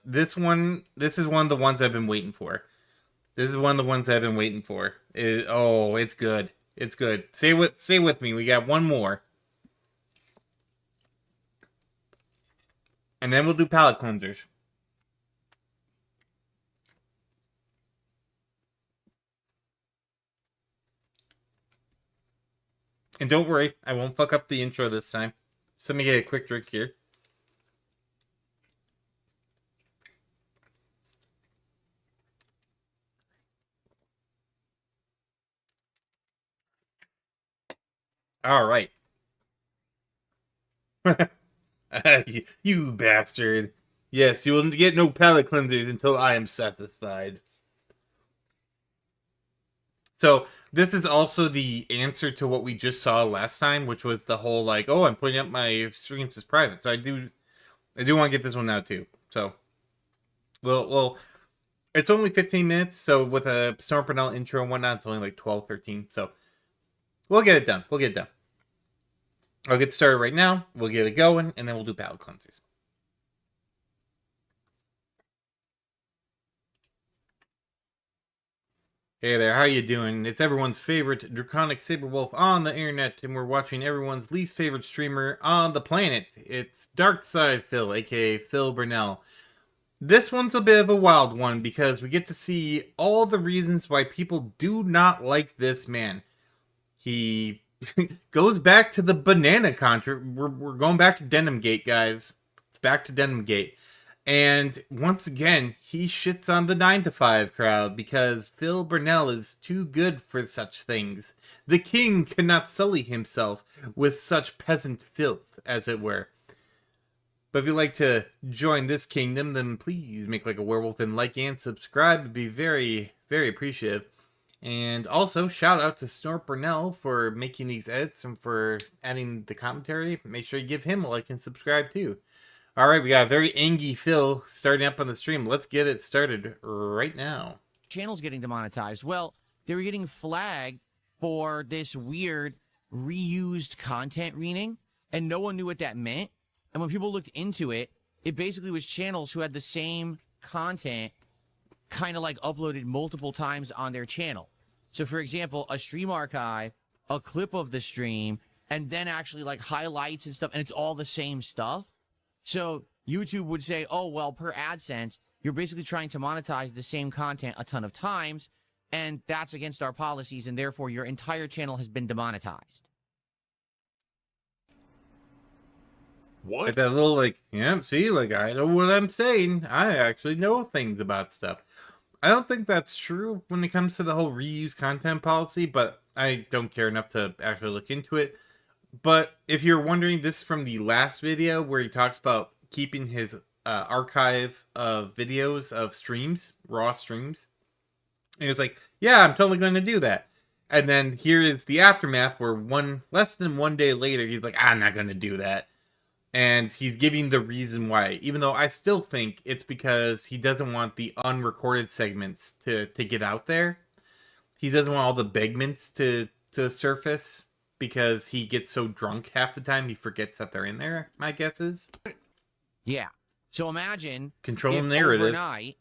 this is one of the ones I've been waiting for. This is one of the ones I've been waiting for. It's good. It's good. Say with me. We got one more. And then we'll do palate cleansers. And don't worry, I won't fuck up the intro this time. So let me get a quick drink here. All right. You bastard. Yes, you will get no palate cleansers until I am satisfied. So this is also the answer to what we just saw last time, which was the whole like, oh, I'm putting up my streams as private. So I do want to get this one out too. So well, it's only 15 minutes. So with a Storm Purnell intro and whatnot, it's only like 12, 13. So we'll get it done. We'll get it done. I'll get started right now. We'll get it going, and then we'll do palate cleansers. Hey there, how you doing? It's everyone's favorite Draconic Saberwolf on the internet, and we're watching everyone's least favorite streamer on the planet. It's Darkside Phil, aka Phil Burnell. This one's a bit of a wild one because we get to see all the reasons why people do not like this man. He goes back to the banana contra. We're going back to Denim Gate, guys. It's back to Denim Gate. And once again, he shits on the 9-to-5 crowd because Phil Burnell is too good for such things. The king cannot sully himself with such peasant filth, as it were. But if you'd like to join this kingdom, then please make like a werewolf and like and subscribe. It'd be very, very appreciative. And also, shout out to Snort Burnell for making these edits and for adding the commentary. Make sure you give him a like and subscribe too. All right, we got a very angry Phil starting up on the stream. Let's get it started right now. Channels getting demonetized. Well, they were getting flagged for this weird reused content reading, and no one knew what that meant. And when people looked into it, it basically was channels who had the same content kind of like uploaded multiple times on their channel. So for example, a stream archive, a clip of the stream, and then actually like highlights and stuff, and it's all the same stuff. So YouTube would say, oh, well, per AdSense, you're basically trying to monetize the same content a ton of times, and that's against our policies, and therefore your entire channel has been demonetized. What? Like that little like, yeah, see, like I know what I'm saying. I actually know things about stuff. I don't think that's true when it comes to the whole reuse content policy, but I don't care enough to actually look into it. But if you're wondering, this is from the last video where he talks about keeping his archive of videos of streams, raw streams. And he was like, yeah, I'm totally going to do that. And then here is the aftermath where less than 1 day later, he's like, I'm not going to do that. And he's giving the reason why, even though I still think it's because he doesn't want the unrecorded segments to get out there. He doesn't want all the begments to surface because he gets so drunk half the time he forgets that they're in there, my guess is. Yeah. So imagine Control if narrative. overnight,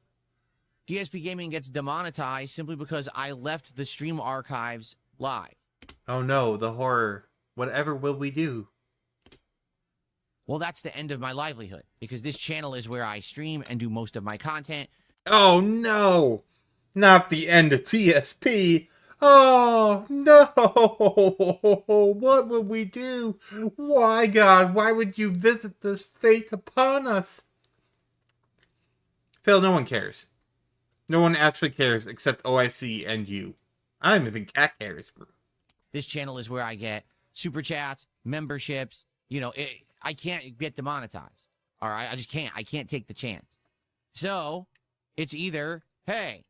DSP Gaming gets demonetized simply because I left the stream archives live. Oh no, the horror. Whatever will we do? Well, that's the end of my livelihood because this channel is where I stream and do most of my content. Oh no! Not the end of TSP! Oh no! What will we do? Why, God? Why would you visit this fate upon us? Phil, no one cares. No one actually cares except OIC and you. I don't even think Cat cares. This channel is where I get super chats, memberships. You know, I can't get demonetized. All right, I just can't. I can't take the chance. So it's either, hey,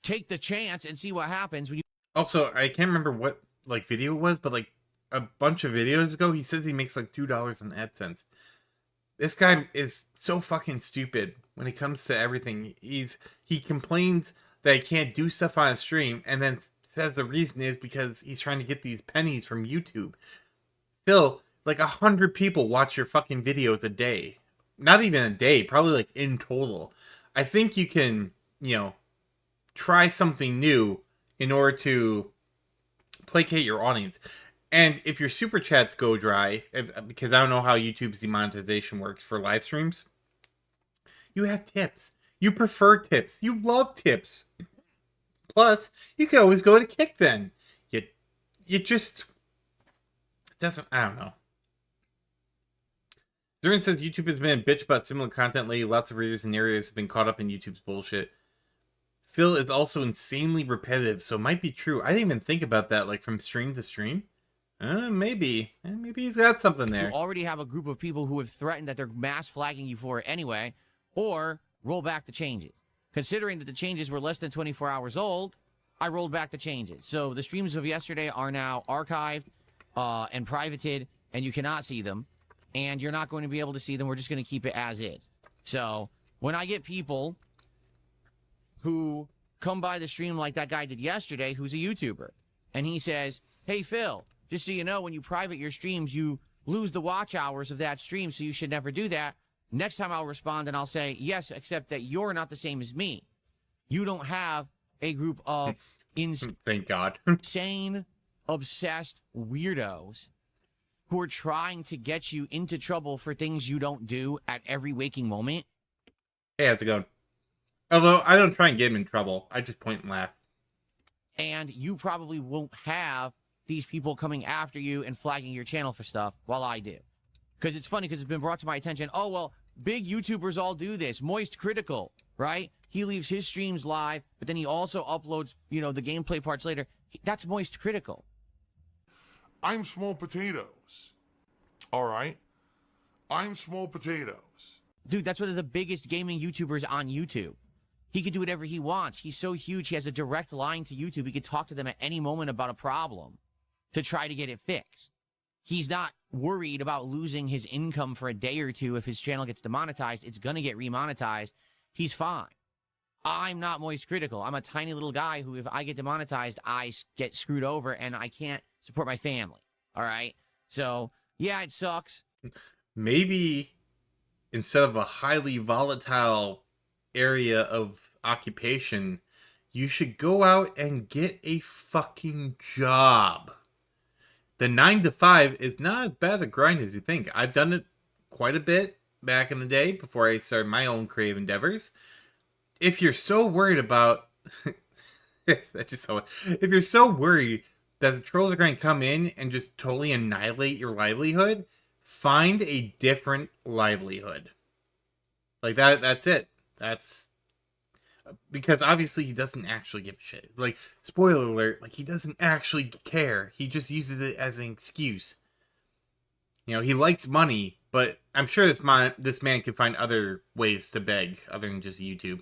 take the chance and see what happens when you. Also, I can't remember what like video it was, but like a bunch of videos ago, he says he makes like $2 on AdSense. This guy is so fucking stupid when it comes to everything. He complains that he can't do stuff on a stream, and then says the reason is because he's trying to get these pennies from YouTube. Phil, like 100 people watch your fucking videos a day. Not even a day, probably like in total. I think you can, try something new in order to placate your audience. And if your super chats go dry, because I don't know how YouTube's demonetization works for live streams, you have tips. You prefer tips. You love tips. Plus, you can always go to Kick then. You just doesn't, I don't know. Zern says YouTube has been a bitch about similar content lately. Lots of readers and narrators have been caught up in YouTube's bullshit. Phil is also insanely repetitive, so it might be true. I didn't even think about that, like from stream to stream. Maybe. Maybe he's got something You there. already have a group of people who have threatened that they're mass flagging you for it anyway, or roll back the changes. Considering that the changes were less than 24 hours old, I rolled back the changes. So the streams of yesterday are now archived and privated, and you cannot see them, and you're not going to be able to see them. We're just going to keep it as is. So when I get people who come by the stream like that guy did yesterday, who's a YouTuber, and he says, hey, Phil, just so you know, when you private your streams, you lose the watch hours of that stream, so you should never do that. Next time I'll respond and I'll say, yes, except that you're not the same as me. You don't have a group of Thank God. insane, obsessed weirdos who are trying to get you into trouble for things you don't do at every waking moment. Hey, how's it going? Although, I don't try and get him in trouble. I just point and laugh. And you probably won't have these people coming after you and flagging your channel for stuff while I do. Because it's funny, because it's been brought to my attention, oh, well, big YouTubers all do this. Moist Critical, right? He leaves his streams live, but then he also uploads, you know, the gameplay parts later. That's Moist Critical. I'm small potatoes. All right? I'm small potatoes. Dude, that's one of the biggest gaming YouTubers on YouTube. He can do whatever he wants. He's so huge, he has a direct line to YouTube. He could talk to them at any moment about a problem to try to get it fixed. He's not worried about losing his income for a day or two if his channel gets demonetized. It's going to get remonetized. He's fine. I'm not Moist Critical. I'm a tiny little guy who, if I get demonetized, I get screwed over and I can't support my family. All right? So, yeah, it sucks. Maybe instead of a highly volatile area of occupation, you should go out and get a fucking job. The 9 to 5 is not as bad a grind as you think. I've done it quite a bit back in the day before I started my own creative endeavors. If you're so worried about if you're so worried that the trolls are going to come in and just totally annihilate your livelihood, find a different livelihood. Like that's it. That's because obviously he doesn't actually give a shit. Like, spoiler alert, like, he doesn't actually care. He just uses it as an excuse. You know, he likes money, but I'm sure this man can find other ways to beg other than just YouTube.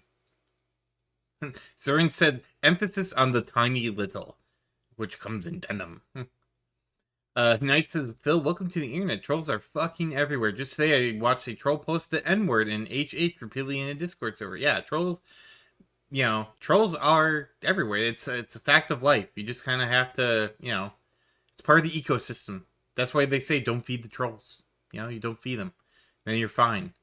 Soren said, emphasis on the tiny little, which comes in denim. Knight says, Phil, welcome to the internet. Trolls are fucking everywhere. Just today I watched a troll post the N-word and HH repeatedly in a Discord server. Yeah, trolls, you know, trolls are everywhere. It's a fact of life. You just kind of have to, you know, it's part of the ecosystem. That's why they say don't feed the trolls. You know, you don't feed them. Then you're fine.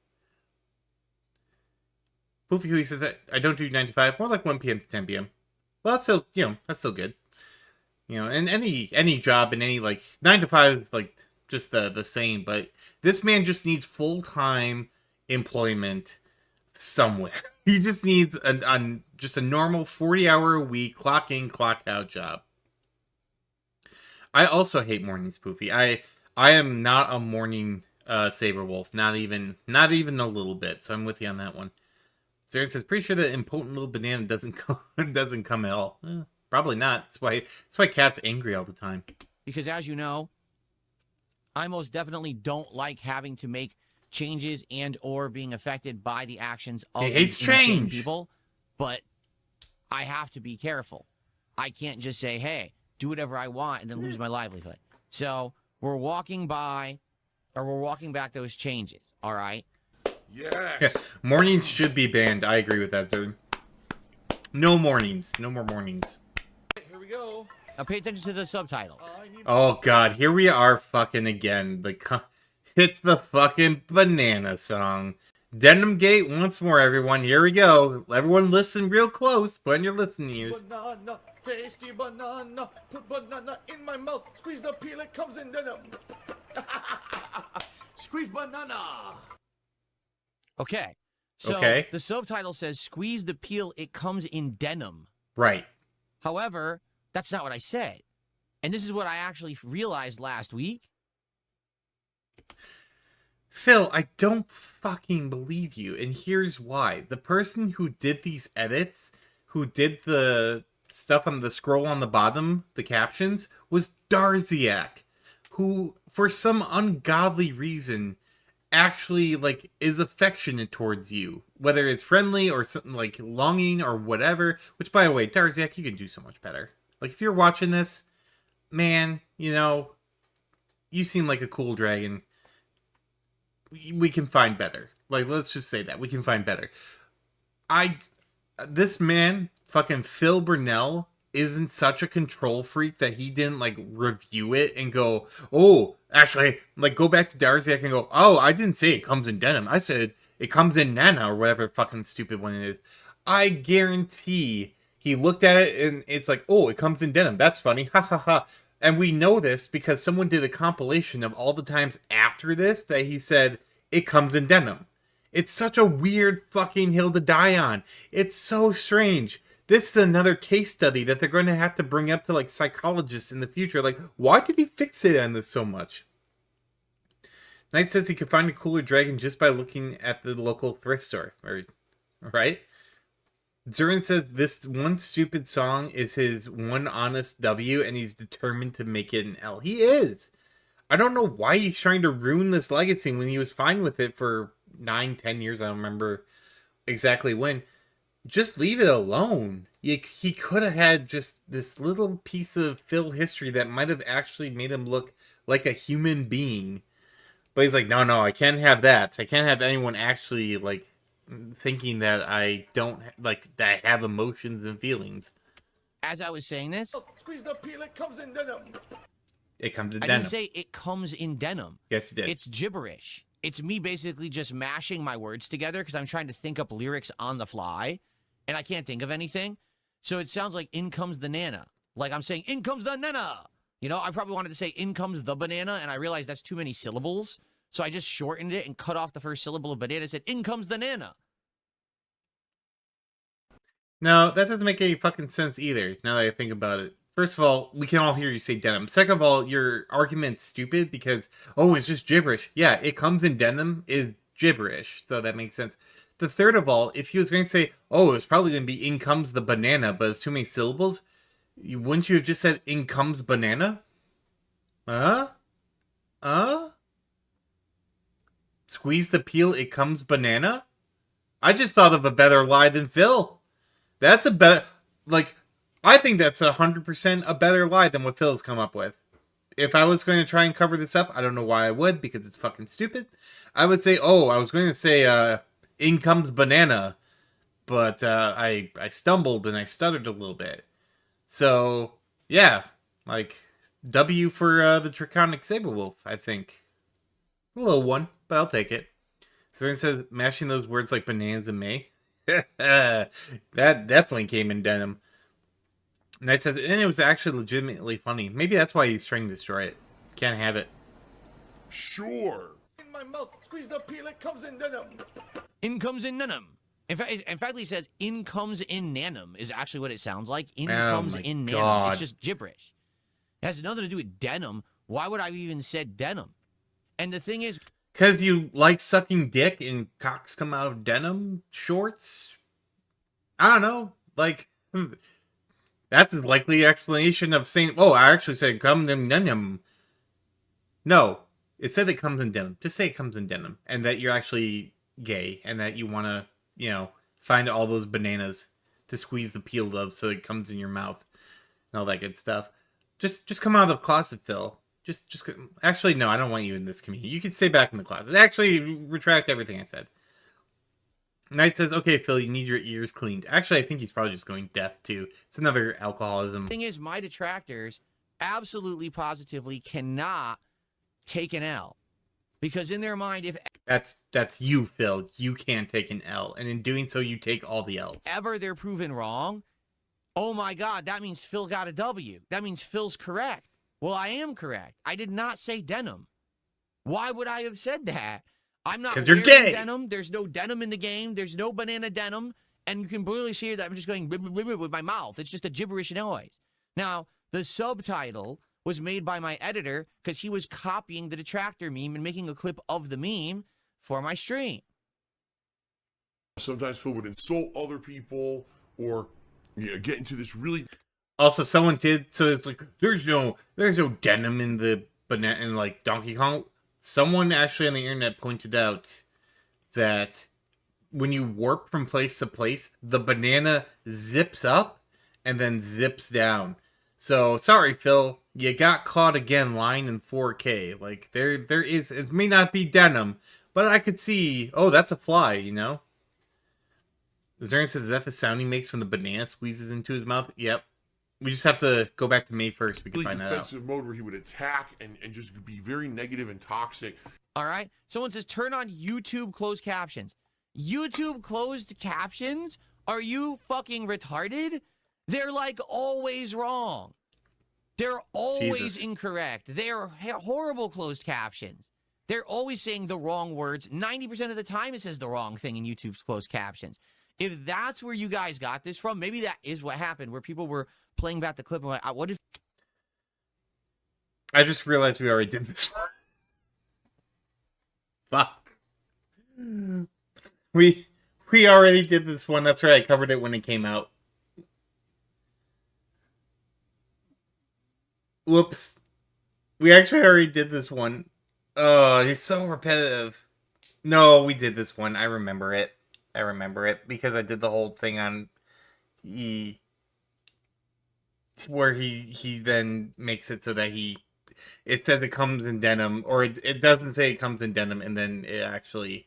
Poofy Hooey says, I don't do 9 to 5, more like 1 p.m. to 10 p.m. Well, that's still, you know, that's still good. You know, and any job in any, like, 9 to 5 is, like, just the same. But this man just needs full-time employment somewhere. He just needs just a normal 40-hour-a-week, clock-in, clock-out job. I also hate mornings, Poofy. I am not a morning saber wolf. Not even a little bit. So I'm with you on that one. Sarah says, pretty sure that impotent little banana doesn't come at all. Probably not. That's why Cat's angry all the time. Because as you know, I most definitely don't like having to make changes and or being affected by the actions of He hates these insane change. people. But I have to be careful. I can't just say, hey, do whatever I want and then lose my livelihood. So we're walking back those changes. All right. Yes. Yeah, mornings should be banned. I agree with that, sir. No mornings. No more mornings. Here we go. Now pay attention to the subtitles. Oh god, here we are fucking again. It's the fucking banana song. Denim Gate once more, everyone. Here we go. Everyone listen real close. Put on your listening ears. Banana, tasty banana. Put banana in my mouth. Squeeze the peel, it comes in denim. Squeeze banana. Okay. So Okay. the subtitle says, squeeze the peel, it comes in denim. Right. However, that's not what I said. And this is what I actually realized last week. Phil, I don't fucking believe you, and here's why. The person who did these edits, who did the stuff on the scroll on the bottom, the captions, was Darziak. who, for some ungodly reason, actually like is affectionate towards you, whether it's friendly or something like longing or whatever. Which, by the way, Darziak, you can do so much better. Like, if you're watching this, man, you know, you seem like a cool dragon. We can find better. Like, let's just say that we can find better. This man, fucking Phil Burnell, isn't such a control freak that he didn't like review it and go, oh, actually, like, go back to Darziak and go, oh, I didn't say it comes in denim. I said it comes in Nana, or whatever fucking stupid one it is. I guarantee he looked at it and it's like, oh, it comes in denim. That's funny. Ha ha ha. And we know this because someone did a compilation of all the times after this that he said it comes in denim. It's such a weird fucking hill to die on. It's so strange. This is another case study that they're going to have to bring up to like psychologists in the future. Like, why did he fixate on this so much? Knight says he could find a cooler dragon just by looking at the local thrift store. Right? Zurin says this one stupid song is his one honest W, and he's determined to make it an L. He is. I don't know why he's trying to ruin this legacy when he was fine with it for 9-10 years. I don't remember exactly when. Just leave it alone. He could have had just this little piece of Phil history that might have actually made him look like a human being. But he's like, no, I can't have that. I can't have anyone actually like thinking that I don't like that I have emotions and feelings. As I was saying this, Squeeze the peel, it comes in denim. It comes in I denim. didn't say it comes in denim. Yes, you did. It's gibberish. It's me basically just mashing my words together because I'm trying to think up lyrics on the fly, and I can't think of anything. So it sounds like in comes the nana. Like I'm saying, in comes the nana. You know, I probably wanted to say in comes the banana, and I realized that's too many syllables. So I just shortened it and cut off the first syllable of banana and said, in comes the nana. No, that doesn't make any fucking sense either, now that I think about it. First of all, we can all hear you say denim. Second of all, your argument's stupid because, oh, it's just gibberish. Yeah, it comes in denim is gibberish, so that makes sense. The third of all, if he was going to say, oh, it's probably going to be in comes the banana, but it's too many syllables, wouldn't you have just said in comes banana? Squeeze the peel, it comes banana? I just thought of a better lie than Phil. That's a better, like, I think that's 100% a better lie than what Phil's come up with. If I was going to try and cover this up, I don't know why I would, because it's fucking stupid. I would say, oh, I was going to say, in comes banana, but I stumbled and I stuttered a little bit. So, yeah, like, W for the Draconic Saberwolf, I think. A little one, but I'll take it. Zorin says, mashing those words like bananas and May. That definitely came in denim. Knight says, and it was actually legitimately funny. Maybe that's why he's trying to destroy it. Can't have it. Sure. In my mouth, squeeze the peel, it comes in denim. In comes in nanum. In fact, he says in comes in nanum is actually what it sounds like. In Oh comes my in nanum. God. It's just gibberish. It has nothing to do with denim. Why would I have even said denim? And the thing is, Because you like sucking dick and cocks come out of denim shorts? I don't know. Like, that's a likely explanation of saying, oh, I actually said come in denim. No, it said it comes in denim. Just say it comes in denim. And that you're actually gay and that you want to, you know, find all those bananas to squeeze the peel of so it comes in your mouth and all that good stuff. Just come out of the closet, Phil. Just actually, no, I don't want you in this community. You can stay back in the closet. Actually, retract everything I said. Knight says, okay, Phil, you need your ears cleaned. Actually, I think he's probably just going deaf, too. It's another alcoholism. the thing is, my detractors absolutely positively cannot take an L. Because in their mind, if That's you, Phil. You can't take an L. And in doing so, you take all the L's. ever they're proven wrong, oh my God, that means Phil got a W. That means Phil's correct. Well, I am correct. I did not say denim. Why would I have said that? I'm not 'Cause you're wearing gay. denim. There's no denim in the game. There's no banana denim. And you can clearly see that I'm just going with my mouth. It's just a gibberish noise. Now, the subtitle was made by my editor because he was copying the detractor meme and making a clip of the meme for my stream. Sometimes Phil would insult other people or get into this really Also, someone did, so it's like, there's no denim in the banana and like Donkey Kong. Someone actually on the internet pointed out that when you warp from place to place, the banana zips up and then zips down. So sorry, Phil, you got caught again lying in 4K. Like there is, it may not be denim, but I could see. Oh, that's a fly, you know. Zern says, is that the sound he makes when the banana squeezes into his mouth? Yep. We just have to go back to May 1st. We can Really find that out. defensive mode where he would attack and just be very negative and toxic. All right. Someone says turn on YouTube closed captions. YouTube closed captions? Are you fucking retarded? They're like always wrong. They're always Jesus. incorrect. They're horrible closed captions. They're always saying the wrong words. 90% of the time it says the wrong thing in YouTube's closed captions. If that's where you guys got this from, maybe that is what happened, where people were playing back the clip and like, what if... I just realized we already did this one. Fuck. We already did this one. That's right. I covered it when it came out. Whoops. We actually already did this one. Oh, it's so repetitive. No, we did this one. I remember it. I remember it because I did the whole thing on where he then makes it so that it says it comes in denim, or it doesn't say it comes in denim, and then it actually...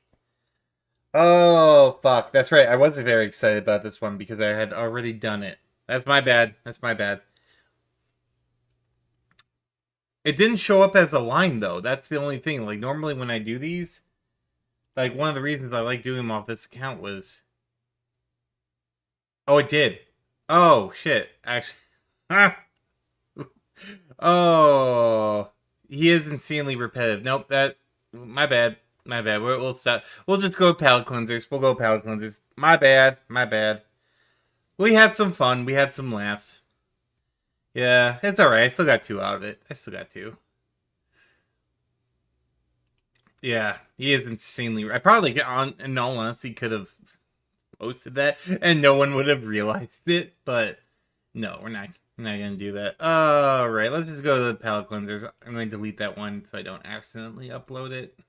Oh, fuck. That's right. I wasn't very excited about this one because I had already done it. That's my bad. That's my bad. It didn't show up as a line, though. That's the only thing. Like, normally when I do these, like, one of the reasons I like doing them off this account was... Oh, it did. Oh, shit. Actually... Oh, he is insanely repetitive. Nope, that... My bad. My bad. We'll stop. We'll just go palate cleansers. We'll go palate cleansers. My bad. My bad. We had some fun. We had some laughs. Yeah, it's alright. I still got 2 out of it. I still got 2. Yeah, he is insanely... I probably, in all honesty, could have posted that, and no one would have realized it, but no, we're not going to do that. Alright, let's just go to the palate cleansers. I'm going to delete that one so I don't accidentally upload it.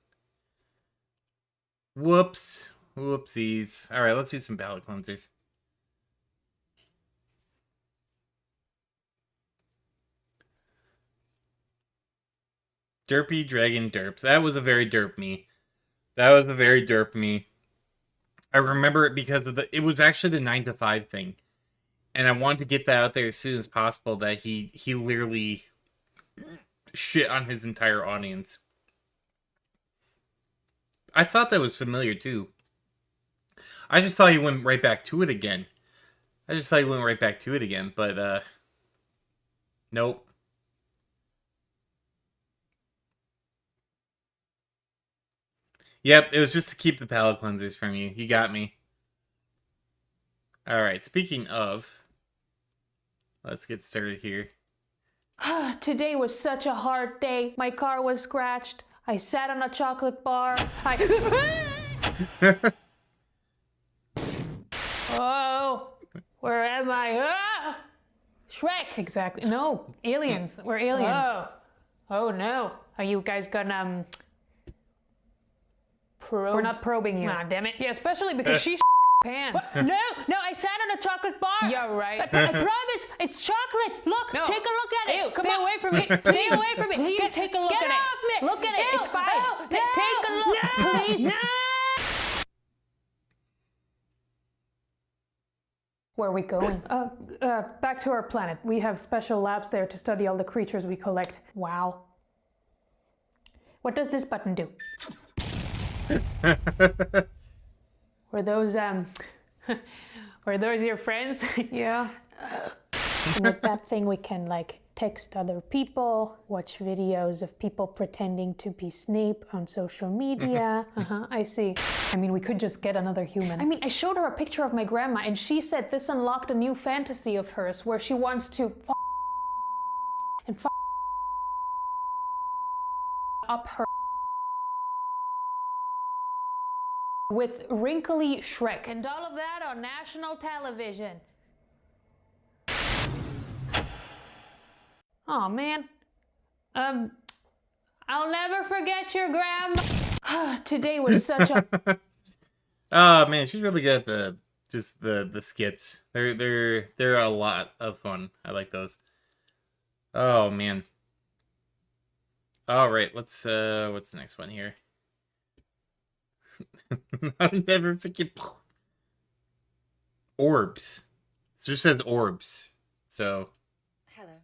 Whoops. Whoopsies. Alright, let's do some palate cleansers. Derpy Dragon Derps. That was a very derp me. That was a very derp me. I remember it because of it was actually the 9 to 5 thing. And I wanted to get that out there as soon as possible that he literally shit on his entire audience. I thought that was familiar too. I just thought he went right back to it again. But nope. Yep, it was just to keep the palate cleansers from you. You got me. Alright, speaking of... Let's get started here. Today was such a hard day. My car was scratched. I sat on a chocolate bar. Oh, where am I? Ah! Shrek. Exactly. No, aliens. We're aliens. Oh no. Are you guys gonna probe? We're not probing you. Ah, damn it. Yeah, especially because she pants. No, I sat on a chocolate bar. Yeah, right. I promise, it's chocolate. Look, No. take a look at it. Ew, Come stay on. away from me. Stay away from me. Please take a look Get at it. off me. Look at it. Ew, It's fine. no, take a look, please. Where are we going? Back to our planet. We have special labs there to study all the creatures we collect. Wow. What does this button do? Were those were those your friends? Yeah. With that thing, we can like text other people, watch videos of people pretending to be Snape on social media. I see. I mean, we could just get another human. I mean, I showed her a picture of my grandma, and she said this unlocked a new fantasy of hers where she wants to and up her with wrinkly Shrek. And all of that on national television. Oh man. I'll never forget your grandma. Today was such a Oh man, she's really good at the skits. They're a lot of fun. I like those. Oh man. All right, let's what's the next one here? I'll never forget orbs. It just says orbs. So Hello,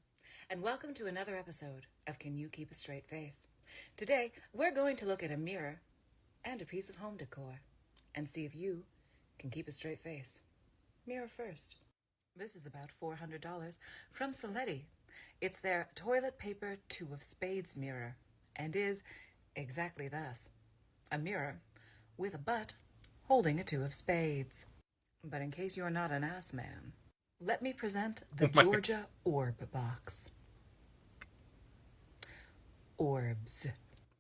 and welcome to another episode of Can You Keep a Straight Face? Today, we're going to look at a mirror and a piece of home decor and see if you can keep a straight face. Mirror first. This is about $400 from Saletti. It's their toilet paper two of spades mirror and is exactly thus. A mirror with a butt holding a two of spades. But in case you're not an ass man, let me present the Georgia Orb Box. Orbs.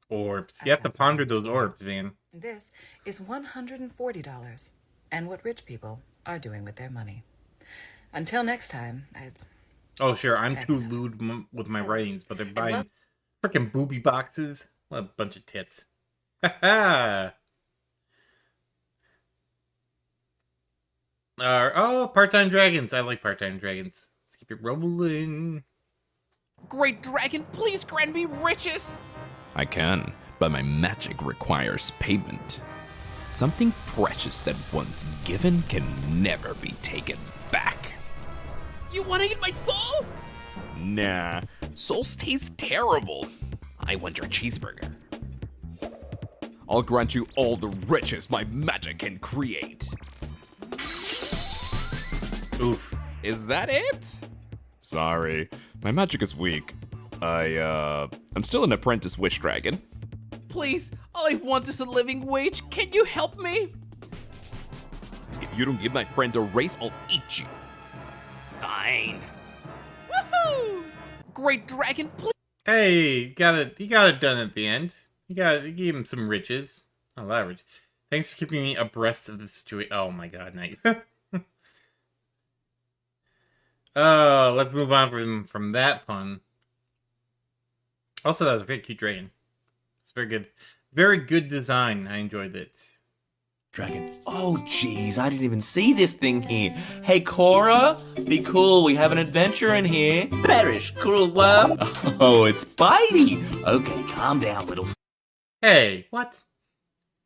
orbs. You have to ponder those orbs, man. This is $140 and what rich people are doing with their money. Until next time, Oh sure, I'm too lewd with my writings, but they're buying freaking booby boxes. What a bunch of tits. Ha oh, part-time dragons. I like part-time dragons. Let's keep it rolling. Great dragon, please grant me riches! I can, but my magic requires payment. Something precious that once given can never be taken back. You wanna eat my soul? Nah, souls taste terrible. I want your cheeseburger. I'll grant you all the riches my magic can create. Oof. Is that it? Sorry, my magic is weak. I'm still an apprentice witch dragon. Please, all I want is a living wage. Can you help me? If you don't give my friend a raise, I'll eat you. Fine. Woohoo! Great dragon, please. Hey, you got it done at the end. You gave him some riches. Oh, that rich. Thanks for keeping me abreast of the situation. Oh my god, knife. Let's move on from that pun. Also, that was a very cute dragon. It's very good. Very good design. I enjoyed it. Dragon. Oh, jeez, I didn't even see this thing here. Hey, Cora, be cool. We have an adventure in here. Perish, cruel worm. Oh, it's Bitey. Okay, calm down, little. Hey, what?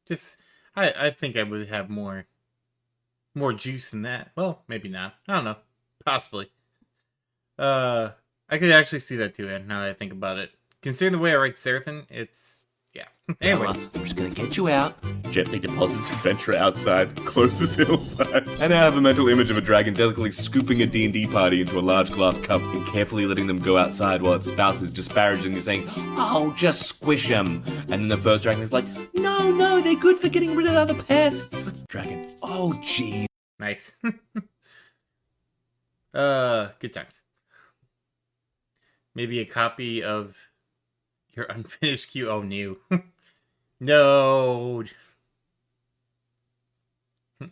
Just, I think I would have more juice than that. Well, maybe not. I don't know. Possibly. I could actually see that too, now that I think about it. Considering the way I write Seraphim, it's... yeah. Anyway. I'm just gonna get you out. Gently deposits adventure outside, closes hillside. And I have a mental image of a dragon delicately scooping a D&D party into a large glass cup and carefully letting them go outside while its spouse is disparagingly saying, oh, just squish them. And then the first dragon is like, no, they're good for getting rid of other pests. Dragon. Oh, jeez. Nice. Good times. Maybe a copy of your unfinished queue. Oh, no. No.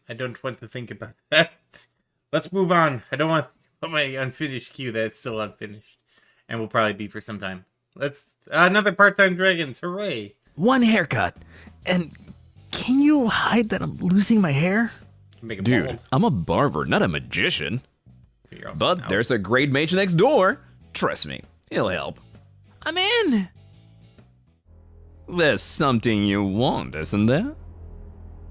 I don't want to think about that. Let's move on. I don't want to think about my unfinished queue that's still unfinished. And will probably be for some time. Let's... another part-time dragons. Hooray. One haircut. And can you hide that I'm losing my hair? Make it Dude, bald. I'm a barber, not a magician. You're also But an elf. there's a great mage next door. Trust me, he'll help. I'm in. There's something you want, isn't there?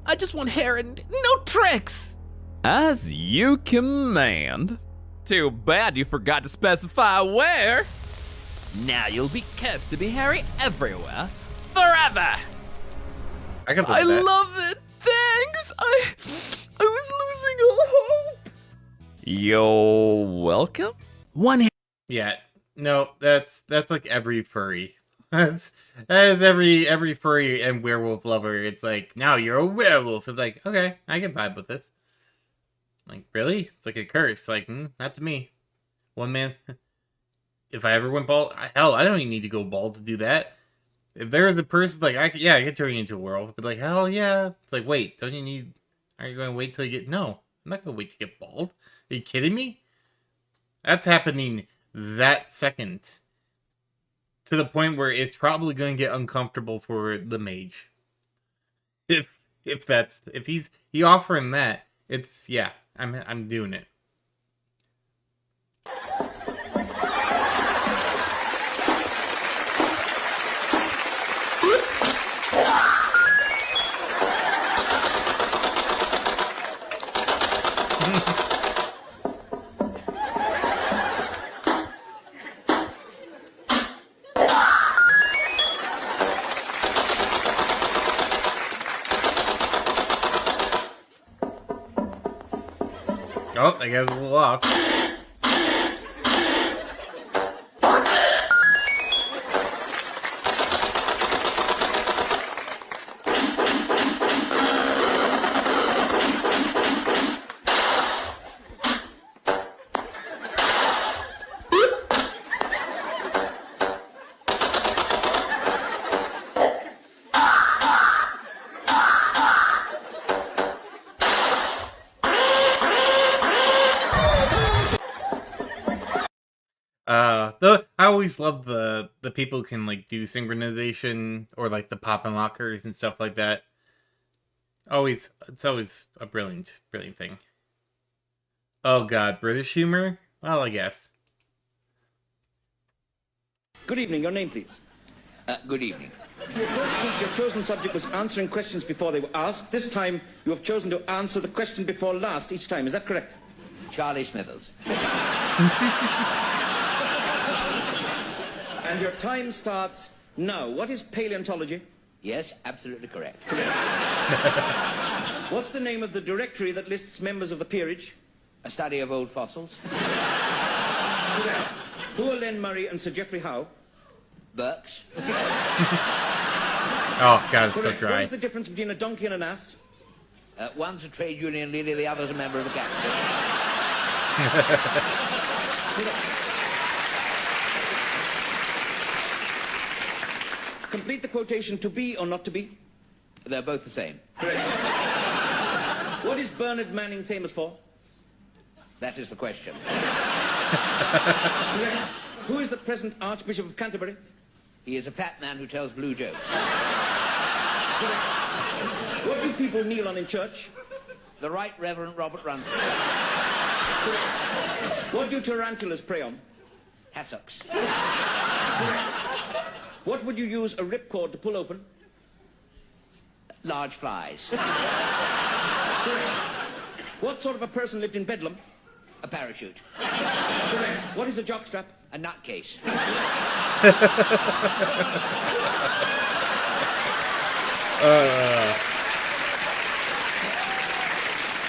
I just want hair and no tricks. As you command. Too bad you forgot to specify where. Now you'll be cursed to be hairy everywhere, forever. I can I live with that. love it. Thanks. I was losing all hope. You're welcome. One hair. Yeah, no, that's like every furry. That is every furry and werewolf lover. It's like, now you're a werewolf. It's like, okay, I can vibe with this. Like, really? It's like a curse. Like, not to me. One man. If I ever went bald, hell, I don't even need to go bald to do that. If there is a person like, I could turn you into a werewolf. But like, hell yeah. It's like, wait, don't you need? Are you going to wait till you get? No, I'm not going to wait to get bald. Are you kidding me? That's happening that second. to the point where it's probably going to get uncomfortable for the mage. If he's offering that, it's yeah, I'm doing it. Oh, that guy's a little off. Though I always love the people who can like do synchronization or like the pop and lockers and stuff like that. It's always a brilliant thing. Oh god, British humor? Well, I guess. Good evening. Your name, please. Good evening. Last week, your chosen subject was answering questions before they were asked. This time, you have chosen to answer the question before last each time. Is that correct? Charlie Smithers. And your time starts now. What is paleontology? Yes, absolutely correct. What's the name of the directory that lists members of the peerage? A study of old fossils. Who are Len Murray and Sir Geoffrey Howe? Burks. Oh, God, it's so dry. What is the difference between a donkey and an ass? One's a trade union leader, the other's a member of the cabinet. Complete the quotation, to be or not to be. They're both the same. Correct. What is Bernard Manning famous for? That is the question. Correct. Who is the present Archbishop of Canterbury? He is a fat man who tells blue jokes. Correct. What do people kneel on in church? The Right Reverend Robert Runcie. Correct. What do tarantulas prey on? Hassocks. Correct. What would you use a ripcord to pull open? Large flies. What sort of a person lived in Bedlam? A parachute. Correct. What is a jockstrap? A nutcase.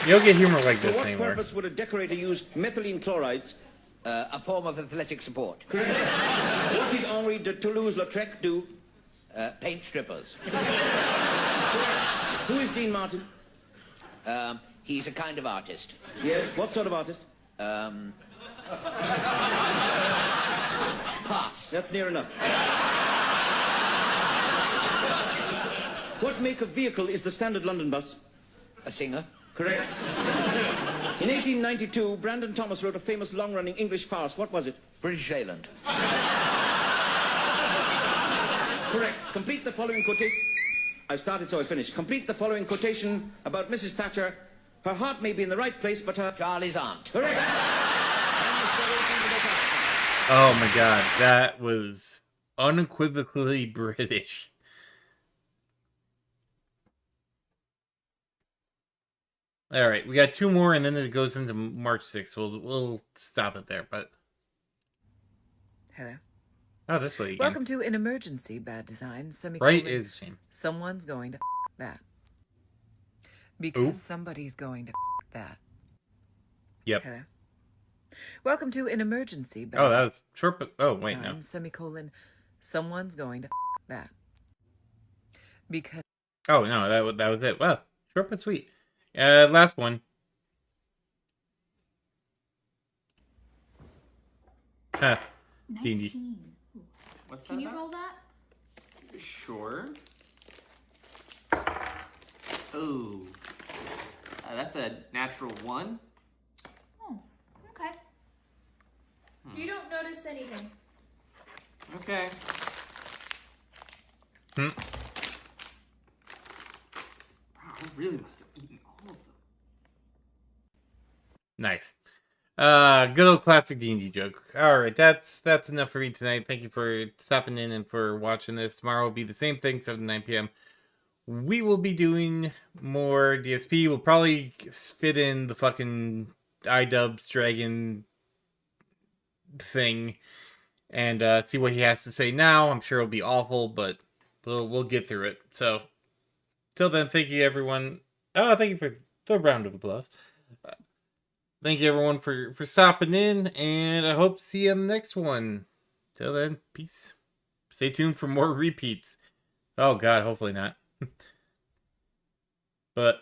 You'll get humor like this For what anymore. purpose would a decorator use methylene chlorides? A form of athletic support. Correct. What did Henri de Toulouse-Lautrec do? Paint strippers. Who is Dean Martin? He's a kind of artist. Yes. What sort of artist? Pass. That's near enough. What make of vehicle is the standard London bus? A singer. Correct. In 1892, Brandon Thomas wrote a famous long-running English farce. What was it? British Leyland. Correct. Complete the following quotation. I started, so I finished. Complete the following quotation about Mrs. Thatcher. Her heart may be in the right place, but her... Charlie's aunt. Correct. Oh my god, that was unequivocally British. All right, we got two more, and then it goes into March 6th. We'll stop it there, but... Hello. Oh, this lady again. Welcome to an emergency, bad design. Right is a shame. Someone's going to that. Because somebody's going to that. Yep. Hello. Welcome to an emergency, bad Oh, that was short, but... Oh, wait, no. semicolon. Someone's going to that. Because... Oh, no, that was it. Well, short but sweet. Last one. Huh. D&D. What's that? Can you roll that? Sure. Oh. That's a natural 1. Oh, okay. You don't notice anything. Okay. Wow, I really must have eaten all of them. Nice. Good old classic D&D joke. All right, that's enough for me tonight. Thank you for stopping in and for watching this. Tomorrow will be the same thing, 7 to 9 p.m. We will be doing more DSP. We'll probably fit in the fucking iDubbbz Dragon thing and see what he has to say now. I'm sure it'll be awful, but we'll get through it. So, till then, thank you everyone. Thank you for the round of applause. Thank you everyone for stopping in, and I hope to see you on the next one. Till then, peace. Stay tuned for more repeats. Oh god, hopefully not. But